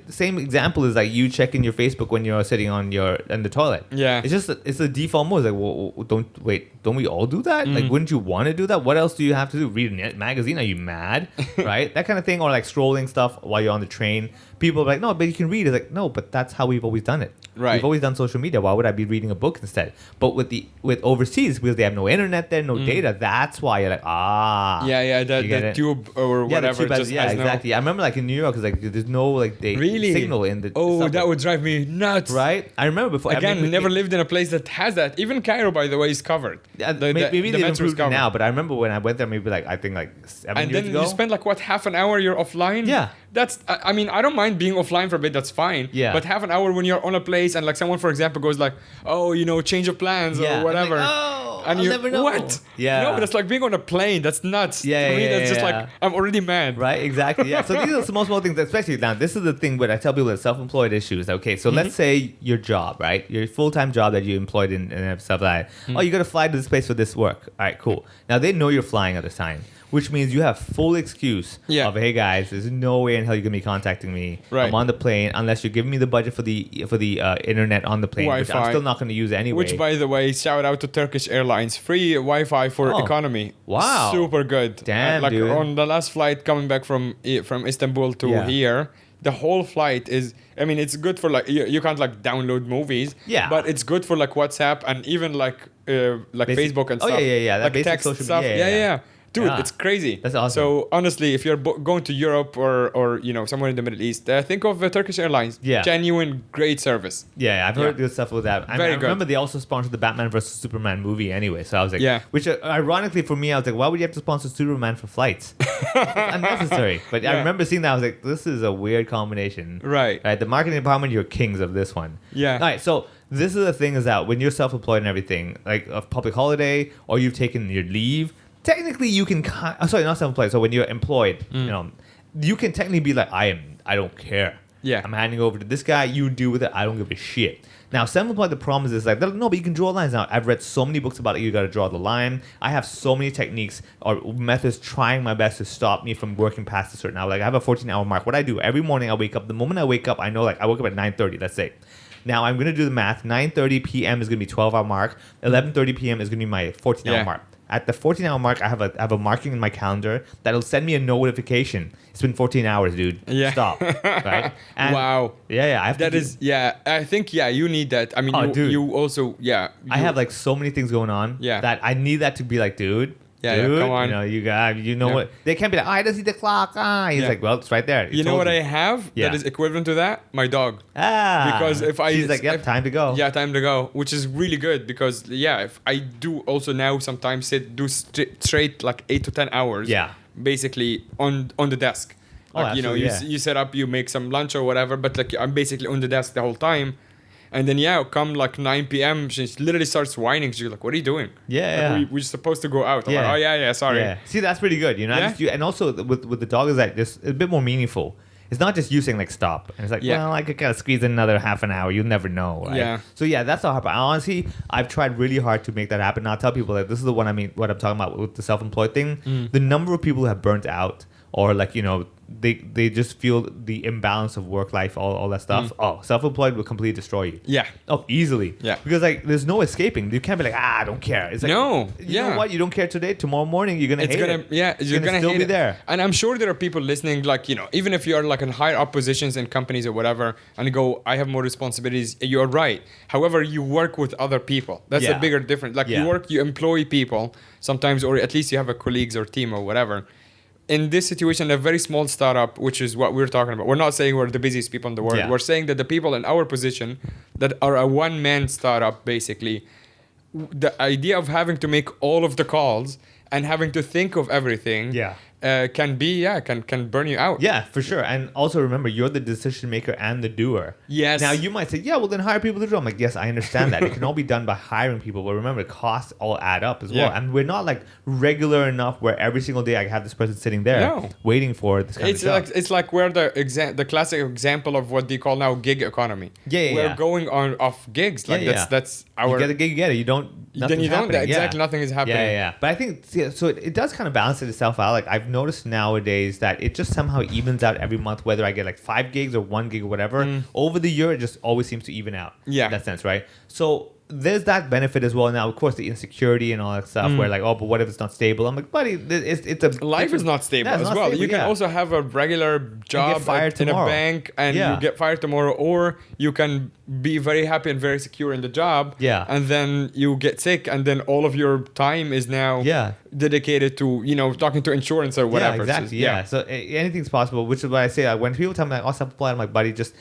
same example is like you checking your Facebook when you're sitting on in the toilet. Yeah. It's just, it's the default mode. It's like, well, don't we all do that? Like, wouldn't you want to do that? What else do you have to do? Read a magazine? Are you mad? Right? That kind of thing. Or like scrolling stuff while you're on the train. People are like, no, but you can read. It's like, no, but that's how we've always done it. Right. We've always done social media. Why would I be reading a book instead? But with overseas, because they have no internet there, no data, that's why you're like, Yeah, You get the it? tube or Yeah, the whatever tube has- just yeah, has exactly. I remember like in New York, it's like there's no like Really? signal in the Oh, subway. that would drive me nuts. right. I remember before. Again, I mean, never lived in a place that has that. Even Cairo, by the way, is covered. Maybe they've metro's improved it now, but I remember when I went there, maybe like I think like 7 And years then ago. you spend like what, half an hour you're offline? Yeah. That's I mean, I don't mind being offline for a bit, that's fine. Yeah. But half an hour when you're on a place and like someone, for example, goes like, oh, change of plans Yeah. or I'm whatever. like, oh, and I'll you never know. what? Yeah. No, that's like being on a plane. That's nuts. Yeah, To me, yeah, that's just yeah. like I'm already mad. Right, exactly. Yeah. So these are small things, especially now. This is the thing where I tell people that self-employed issues. Okay, so let's say your job, right? Your full-time job that you employed in and stuff like that. Oh, you got to fly to this place for this work. All right, cool. Now they know you're flying at the time, which means you have full excuse Yeah. of, hey guys, there's no way in hell you're gonna be contacting me. Right. I'm on the plane unless you're giving me the budget for the internet on the plane, which I'm Wi-Fi. still not gonna use anyway. Which, by the way, shout out to Turkish Airlines. Free Wi-Fi for Oh. economy. Wow. Super good. Damn, like dude. on the last flight coming back from Istanbul to Yeah. here, the whole flight is. I mean, it's good for like you can't like download movies. Yeah. But it's good for like WhatsApp and even like Basic- Facebook and oh, stuff. yeah. That Like basic text social stuff. media, yeah. Dude, Yeah. it's crazy. That's awesome. So honestly, if you're going to Europe or somewhere in the Middle East, think of Turkish Airlines. Yeah. Genuine, great service. Yeah, I've heard Yeah. good stuff with that. I Very good. remember they also sponsored the Batman vs Superman movie anyway. So I was like, Yeah. Which ironically for me, I was like, why would you have to sponsor Superman for flights? It's unnecessary. But I Yeah. remember seeing that. I was like, this is a weird combination. Right. Right. The marketing department, you're kings of this one. Yeah. All right. So this is the thing is that when you're self-employed and everything, like a public holiday or you've taken your leave, technically you can. Sorry, not self-employed. So when you're employed, you can technically be like, I don't care. Yeah. I'm handing over to this guy. You deal with it. I don't give a shit. Now, self-employed, the problem is like, no, but you can draw lines now. I've read so many books about it. You got to draw the line. I have so many techniques or methods trying my best to stop me from working past a certain hour. Like I have a 14-hour mark. What I do every morning, I wake up. The moment I wake up, I know like I woke up at 9:30. Let's say. Now I'm gonna do the math. 9:30 p.m. is gonna be 12-hour mark. 11:30 p.m. is gonna be my 14-hour Yeah. mark. At the 14-hour mark, I have a marking in my calendar that'll send me a notification. It's been 14 hours, dude. Yeah. Stop. Right? And Wow. Yeah. I have That to is, yeah. I think, yeah, you need that. I mean, Oh, dude. you also, yeah. I have like so many things going on. Yeah. That I need that to be like, dude. Yeah, dude, come on. You know Yeah. what? They can't be like, I don't see the clock. He's Yeah. like, well, it's right there. You know what I have Yeah. that is equivalent to that? My dog. Because if I... She's like, yep, time to go. Yeah, time to go, which is really good because, yeah, if I do also now sometimes do straight like 8 to 10 hours. Yeah. basically on the desk. Oh, Like, absolutely, yeah. you set up, you make some lunch or whatever, but like I'm basically on the desk the whole time. And then come like 9 p.m. she literally starts whining. She's like, "What are you doing? Yeah, Like, we're supposed to go out." I'm Yeah. like, "Oh yeah, sorry." Yeah. See, that's pretty good. Yeah. And also with the dog is like this a bit more meaningful. It's not just you saying like stop. And it's like, Yeah. well, I could kind of squeeze in another half an hour. You'll never know. Right? Yeah. So yeah, that's the hard part. Honestly, I've tried really hard to make that happen. And I'll tell people that this is the one what I'm talking about with the self-employed thing. The number of people who have burnt out or like, they just feel the imbalance of work life, all that stuff. Oh, self-employed will completely destroy you. Yeah. Oh, easily. Yeah. Because like there's no escaping. You can't be like, I don't care. It's like, No. You know Yeah. what? You don't care today. Tomorrow morning you're gonna It's hate gonna it. you're gonna still hate be it. there. And I'm sure there are people listening, like, even if you're like in higher up positions in companies or whatever, and you go, I have more responsibilities. You're right. However, you work with other people. That's Yeah. a bigger difference. Like Yeah. you employ people sometimes, or at least you have a colleagues or team or whatever. In this situation, a very small startup, which is what we're talking about. We're not saying we're the busiest people in the world. Yeah. We're saying that the people in our position that are a one-man startup, basically, the idea of having to make all of the calls and having to think of everything Yeah. can burn you out. Yeah, for sure. And also remember, you're the decision maker and the doer. Yes. Now you might say, yeah, well then hire people to do it. I'm like, yes, I understand that. It can all be done by hiring people, but remember, the costs all add up as well. Yeah. And we're not like regular enough where every single day I have this person sitting there No. waiting for this kind It's of job. like we're the classic example of what they call now gig economy. Yeah, We're yeah. going on off gigs. Like Yeah, yeah. that's you our get a gig, you get it. You don't. then nothing's you don't happening. exactly Yeah. nothing is happening. Yeah. But I think so. It does kind of balance itself out. Like I've noticed nowadays that it just somehow evens out every month, whether I get like 5 gigs or 1 gig or whatever. Over the year, it just always seems to even out. Yeah. In that sense, right? So there's that benefit as well. Now, of course, the insecurity and all that stuff, where like, oh, but what if it's not stable? I'm like, buddy, it's a Life is not stable Yeah, it's as not well. stable, You can yeah. also have a regular job fired in a tomorrow. bank and Yeah. you get fired tomorrow, or you can be very happy and very secure in the job. Yeah. And then you get sick, and then all of your time is now Yeah. dedicated to talking to insurance or whatever. Yeah, It's exactly. just- Yeah. So anything's possible, which is what I say. When people tell me like, oh, self-employed, I'm like, buddy, just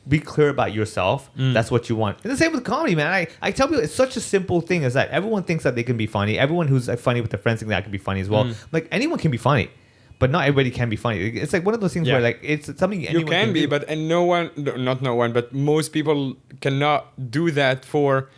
be clear about yourself. That's what you want. And the same with comedy, man. I tell people it's such a simple thing as that everyone thinks that they can be funny. Everyone who's like funny with their friends think that can be funny as well. Like anyone can be funny, but not everybody can be funny. It's like one of those things Yeah. where like it's something anyone You can be, do. but not no one, but most people cannot do that for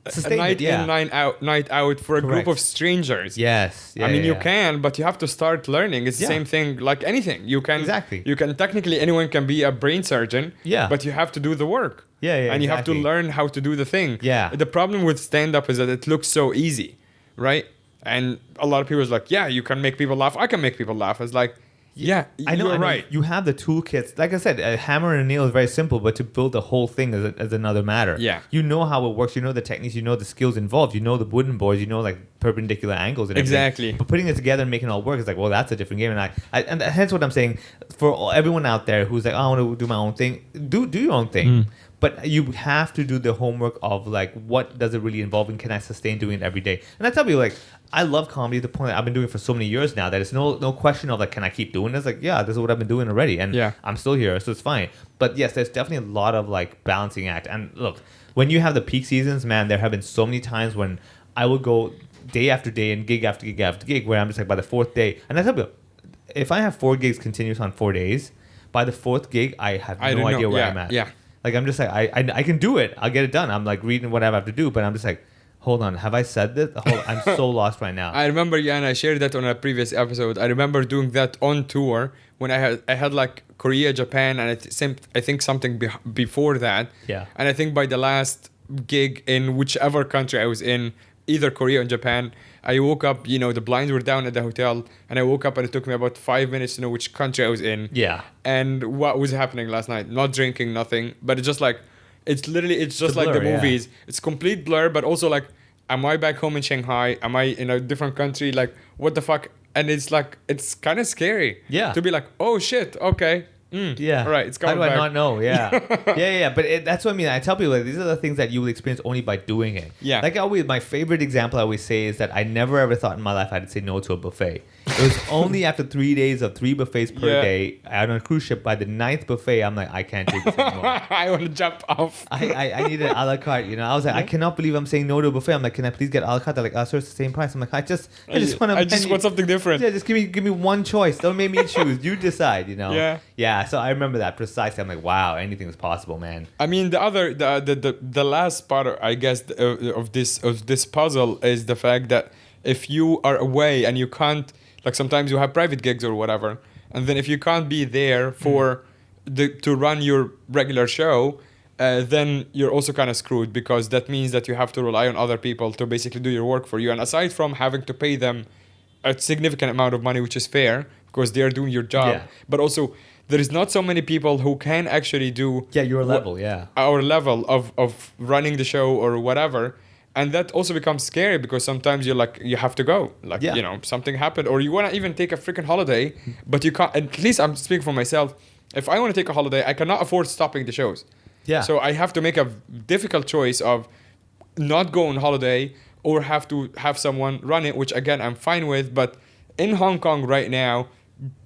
a Sustain night it, yeah. in, night out for a group Correct. of strangers. Yes. Yeah, I mean, yeah, you yeah. can, but you have to start learning. It's the Yeah. same thing like anything. You can Exactly. You can technically anyone can be a brain surgeon. Yeah. But you have to do the work. Yeah, yeah, And you have to exactly. learn how to do the thing. Yeah. The problem with stand up is that it looks so easy, right? And a lot of people is like, yeah, you can make people laugh. I can make people laugh. It's like, yeah, I know, you're I know. right. You have the toolkits. Like I said, a hammer and a nail is very simple, but to build the whole thing is another matter. Yeah. You know how it works. You know the techniques. You know the skills involved. You know the wooden boards. You know like perpendicular angles and everything. Exactly. But putting it together and making it all work is like, well, that's a different game. And hence what I'm saying for everyone out there who's like, oh, I want to do my own thing. Do your own thing. But you have to do the homework of like, what does it really involve, and can I sustain doing it every day? And I tell people like, I love comedy to the point that I've been doing it for so many years now that it's no question of like, can I keep doing this? Like, yeah, this is what I've been doing already, and Yeah. I'm still here, so it's fine. But yes, there's definitely a lot of like balancing act. And look, when you have the peak seasons, man, there have been so many times when I would go day after day and gig after gig after gig, where I'm just like by the 4th day, and I tell people, if I have 4 gigs continuous on 4 days, by the 4th gig, I have I no don't know. idea where Yeah, I'm at. yeah. Like I'm just like I can do it. I'll get it done. I'm like reading what I have to do, but I'm just like, hold on, have I said this? I'm so lost right now. I remember, and I shared that on a previous episode. I remember doing that on tour when I had like Korea, Japan, and I think something before that. Yeah. And I think by the last gig in whichever country I was in, either Korea or Japan, I woke up, the blinds were down at the hotel, and I woke up and it took me about 5 minutes to know which country I was in. Yeah. And what was happening last night. Not drinking, nothing. But it's just like, it's just a like blur, the yeah. movies. It's complete blur, but also like, am I back home in Shanghai? Am I in a different country? Like, what the fuck? And it's like, it's kind of scary. Yeah. To be like, oh shit, okay. Yeah. All right, it's coming How do back. I not know? Yeah. yeah. But that's what I mean. I tell people like, these are the things that you will experience only by doing it. Yeah. Like my favorite example I always say is that I never ever thought in my life I'd say no to a buffet. It was only after 3 days of 3 buffets per Yeah. day out on a cruise ship. By the 9th buffet, I'm like, I can't do this anymore. I want to jump off. I needed a la carte, you know. I was like, I cannot believe I'm saying no to a buffet. I'm like, can I please get a la carte? They're like, oh, sir, it's the same price. I'm like, I just want something different. Yeah, just give me one choice. Don't make me choose. You decide, you know. Yeah. Yeah. So I remember that precisely. I'm like, wow, anything is possible, man. I mean, the last part, I guess, of this puzzle is the fact that if you are away and you can't, like sometimes you have private gigs or whatever, and then if you can't be there for to run your regular show, then you're also kind of screwed, because that means that you have to rely on other people to basically do your work for you. And aside from having to pay them a significant amount of money, which is fair because they're doing your job, Yeah. but also there is not so many people who can actually do Your level, yeah. our level of running the show or whatever. And that also becomes scary, because sometimes you're like, you have to go, like, Yeah. you know, something happened, or you want to even take a freaking holiday, but you can't. At least I'm speaking for myself. If I want to take a holiday, I cannot afford stopping the shows. Yeah. So I have to make a difficult choice of not go on holiday or have to have someone run it, which again, I'm fine with. But in Hong Kong right now,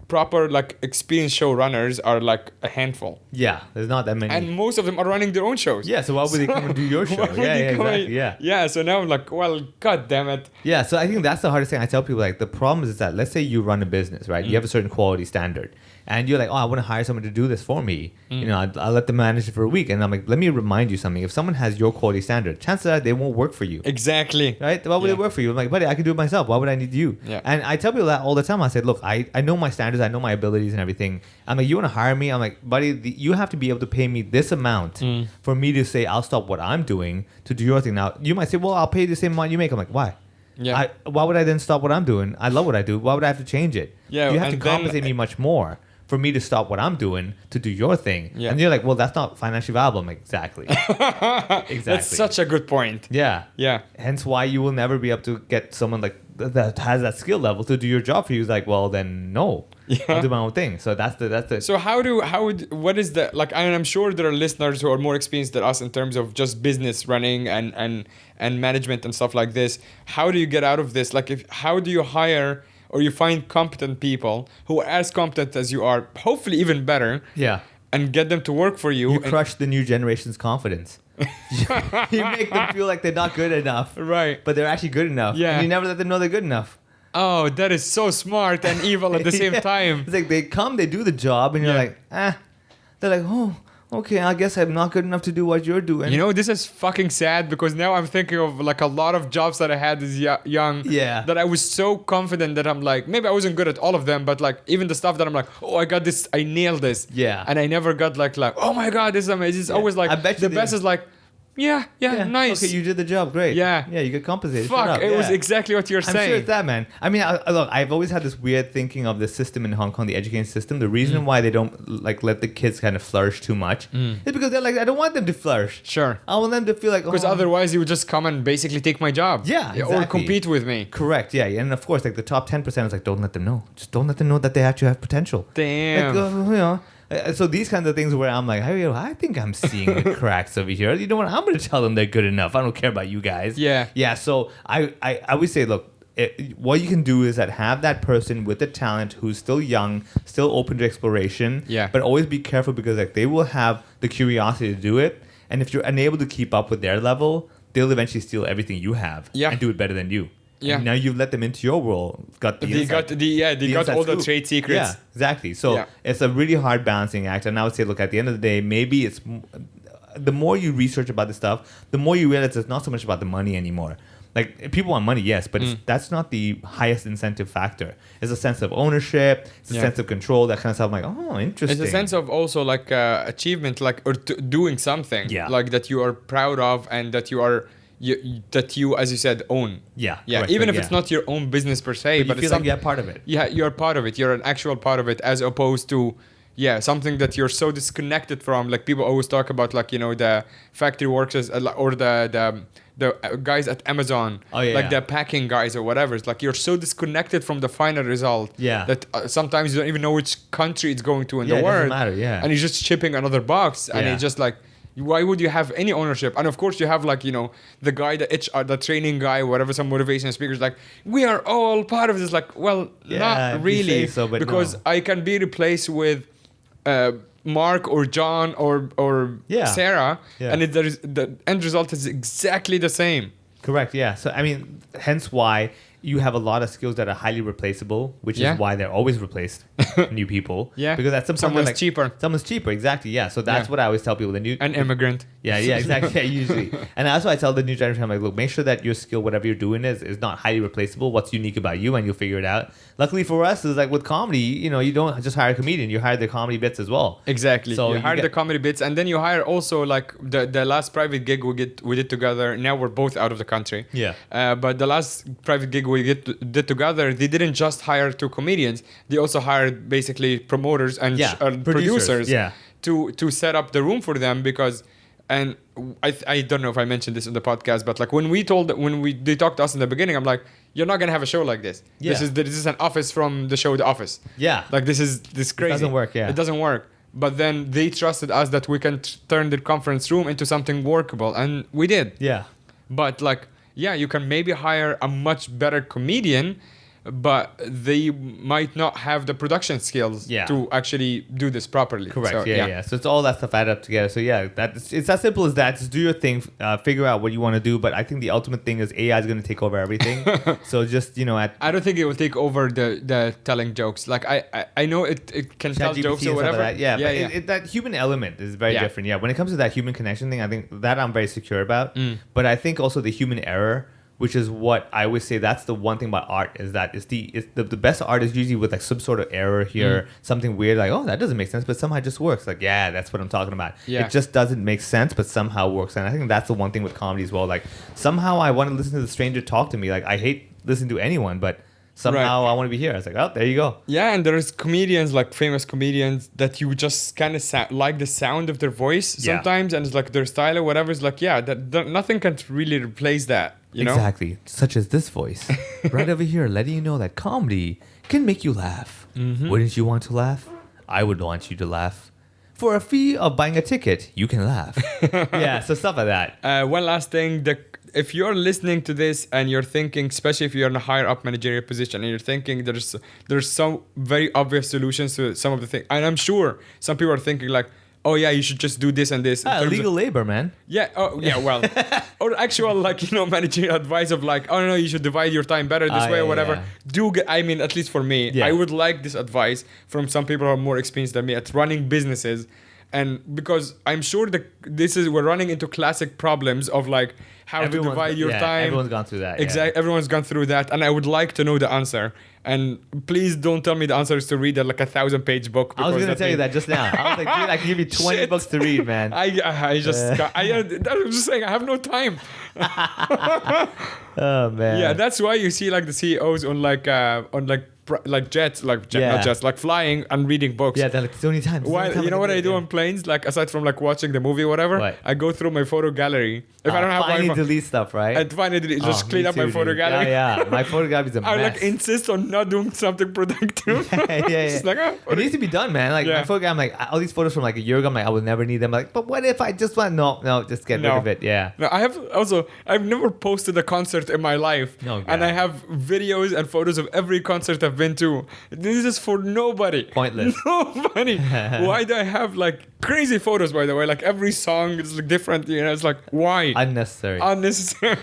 proper like experienced showrunners are like a handful. Yeah, there's not that many. And most of them are running their own shows. yeah, so why would they come and do your show? Why would Yeah, they come and- exactly. Yeah. Yeah, so now I'm like, well, god damn it. Yeah, so I think that's the hardest thing I tell people. Like, the problem is that, let's say you run a business, right? You have a certain quality standard, and you're like, oh, I want to hire someone to do this for me. You know, I'll let them manage it for a week. And I'm like, let me remind you something. If someone has your quality standard, chances are they won't work for you. Exactly. Right? Why would Yeah. they work for you? I'm like, buddy, I can do it myself. Why would I need you? Yeah. And I tell people that all the time. I said, look, I know my standards. I know my abilities and everything. I'm like, you want to hire me? I'm like, buddy, you have to be able to pay me this amount for me to say I'll stop what I'm doing to do your thing. Now, you might say, well, I'll pay you the same amount you make. I'm like, why? Yeah. Why would I then stop what I'm doing? I love what I do. Why would I have to change it? Yeah, You have to and then- compensate me much more for me to stop what I'm doing to do your thing. Yeah. And you're like, well, that's not financially viable. I'm like, exactly. Exactly. That's such a good point. Yeah. Yeah. Hence why you will never be able to get someone like that has that skill level to do your job for you. It's like, well, then no. Yeah. I'll do my own thing. So that's the So what is the, like, and I'm sure there are listeners who are more experienced than us in terms of just business running and management and stuff like this. How do you get out of this? Like, how do you hire or you find competent people who are as competent as you are, hopefully even better, yeah. and get them to work for you? You and- crush the new generation's confidence. You make them feel like they're not good enough. Right. But they're actually good enough. Yeah. And you never let them know they're good enough. Oh, that is so smart and evil at the same Yeah. time. It's like they come, they do the job, and you're Yeah. like, They're like, oh, okay, I guess I'm not good enough to do what you're doing. You know, this is fucking sad, because now I'm thinking of like a lot of jobs that I had as young. Yeah. That I was so confident that I'm like, maybe I wasn't good at all of them, but like even the stuff that I'm like, oh, I got this, I nailed this. Yeah. And I never got like, oh my God, this is amazing. It's always like, I bet you the best they- is like, yeah, nice. Okay, you did the job. Great. Yeah. Yeah, you get compensated. Shut Fuck, up. it was Yeah. exactly what you're I'm saying. sure it's that, man. I mean, look, I've always had this weird thinking of the system in Hong Kong, the education system. The reason why they don't like let the kids kind of flourish too much is because they're like, I don't want them to flourish. Sure. I want them to feel like, Because otherwise you would just come and basically take my job. Yeah, Or exactly. compete with me. Correct. Yeah, and of course, like the top 10% is like, don't let them know. Just don't let them know that they actually have potential. Damn. Like, you know. So these kinds of things where I'm like, hey, I think I'm seeing the cracks over here. You know what? I'm going to tell them they're good enough. I don't care about you guys. Yeah. Yeah. So I would say, look, what you can do is that have that person with the talent who's still young, still open to exploration. Yeah. But always be careful, because like they will have the curiosity to do it. And if you're unable to keep up with their level, they'll eventually steal everything you have and do it better than you. Yeah. And now you've let them into your world. Got the They got inside all the scoop. trade secrets. Yeah, exactly. So Yeah. it's a really hard balancing act. And I would say, look, at the end of the day, maybe it's the more you research about this stuff, the more you realize it's not so much about the money anymore. Like, people want money, yes, but that's not the highest incentive factor. It's a sense of ownership. It's a sense of control. That kind of stuff. I'm like, oh, interesting. It's a sense of also like achievement, like or doing something, Yeah. like that you are proud of and that you are that you, as you said, own. Yeah, yeah. correct, Even if yeah. it's not your own business per se, but you it's feel like you're part of it. Yeah, you're part of it. You're an actual part of it, as opposed to something that you're so disconnected from. Like people always talk about, like, you know, the factory workers or the guys at Amazon, like the packing guys or whatever. It's like you're so disconnected from the final result that sometimes you don't even know which country it's going to in the it world. doesn't matter, and you're just shipping another box, and it's just like Why would you have any ownership? And of course, you have like, the guy, the HR, the training guy, whatever, some motivational speakers, like, we are all part of this. Like, well, not really, so, but because no. I can be replaced with Mark or John or Sarah, and the end result is exactly the same. Correct. Yeah. So I mean, hence why you have a lot of skills that are highly replaceable, which is why they're always replaced new people. Yeah. Because that's someone's cheaper. Someone's cheaper. Exactly. Yeah. So that's what I always tell people. An immigrant. Yeah. Exactly. Yeah, usually. And that's why I tell the new generation, I'm like, look, make sure that your skill, whatever you're doing, is not highly replaceable. What's unique about you, and you'll figure it out. Luckily for us, is like with comedy, you don't just hire a comedian. You hire the comedy bits as well. Exactly. So you hire the comedy bits, and then you hire also like the last private gig we did together. Now we're both out of the country. Yeah. But the last private gig we did together, they didn't just hire 2 comedians. They also hired basically promoters and producers. To set up the room for them, because, and I don't know if I mentioned this in the podcast, but like when they talked to us in the beginning, I'm like, you're not gonna have a show like this. Yeah. This is an office from the show The Office. Yeah. Like this crazy. It doesn't work. Yeah. It doesn't work. But then they trusted us that we can turn the conference room into something workable, and we did. Yeah. But like, you can maybe hire a much better comedian, but they might not have the production skills to actually do this properly. Correct. So, Yeah. So it's all that stuff added up together. So it's as simple as that. Just do your thing. Figure out what you want to do. But I think the ultimate thing is AI is going to take over everything. So just I don't think it will take over the telling jokes. Like I know it can tell jokes or whatever. That human element is very different. Yeah. When it comes to that human connection thing, I think that I'm very secure about. But I think also the human error, which is what I always say, that's the one thing about art, is that it's the best art is usually with like some sort of error here, something weird, like, oh, that doesn't make sense, but somehow it just works. Like, yeah, that's what I'm talking about. Yeah. It just doesn't make sense, but somehow works. And I think that's the one thing with comedy as well. Like, somehow I want to listen to the stranger talk to me. Like, I hate listening to anyone, but somehow I want to be here. I was like, oh, there you go. Yeah, and there's comedians, like famous comedians, that you just kind of like the sound of their voice sometimes, and it's like their style or whatever. It's like, nothing can really replace that. You know? Exactly. Such as this voice. Right over here, letting you know that comedy can make you laugh. Wouldn't you want to laugh? I would want you to laugh. For a fee of buying a ticket, you can laugh. So stuff like that. One last thing. If you're listening to this and you're thinking, especially if you're in a higher up managerial position and you're thinking there's some very obvious solutions to some of the things, and I'm sure some people are thinking like, oh yeah, you should just do this and this. Legal labor, man. Yeah. Oh yeah. Well, or actual managerial advice of like, oh no, you should divide your time better this way or whatever. At least for me, I would like this advice from some people who are more experienced than me at running businesses. And because I'm sure that we're running into classic problems of like how to divide your time. Everyone's gone through that. Exactly. Everyone's gone through that. And I would like to know the answer. And please don't tell me the answer is to read a 1,000-page book. I was going to tell you that just now. I was like, dude, I can give you 20 books to read, man. I was just saying, I have no time. Oh, man. Yeah, that's why you see like the CEOs on jets, not jets, like flying and reading books. Yeah, they're like, it's only time. You know what I do on planes? Like, aside from like watching the movie or whatever, what? I go through my photo gallery. If I don't have Wi-Fi, delete stuff, right? And finally just clean up my photo gallery. Yeah, my photo gallery is a mess. I like insist on not doing something productive. It's like, it needs to be done, man. Like my photo gallery, I'm like, all these photos from like a year ago, I'm like, I will never need them. Like, but what if I just want? No, just get rid of it. Yeah. No, I've never posted a concert in my life, and I have videos and photos of every concert I've been to. This is for nobody. Pointless. Nobody. Why do I have like crazy photos, by the way? Like every song is like different, it's like, why? Unnecessary.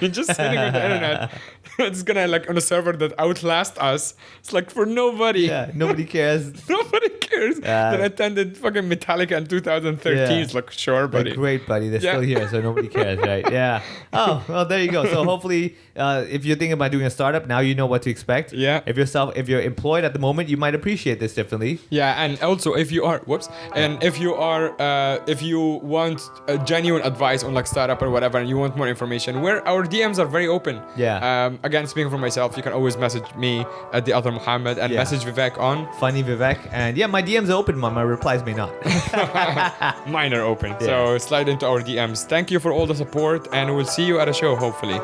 Just sitting on the internet. It's gonna like on a server that outlast us. It's like for nobody. Yeah, nobody cares. Nobody cares. That attended fucking Metallica in 2013. It's like, sure, buddy. They're great, buddy. They're still here, so nobody cares, right? Yeah. Oh, well, there you go. So hopefully, if you're thinking about doing a startup, now you know what to expect. Yeah. If you're employed at the moment, you might appreciate this differently. Yeah, and also if you want a genuine advice on like startup or whatever, and you want more information, our DMs are very open. Yeah. Again, speaking for myself, you can always message me at the other Mohammed and message Vivek on Funny Vivek. And yeah, my DMs are open, my replies may not. Mine are open. So slide into our DMs. Thank you for all the support, and we'll see you at a show, hopefully.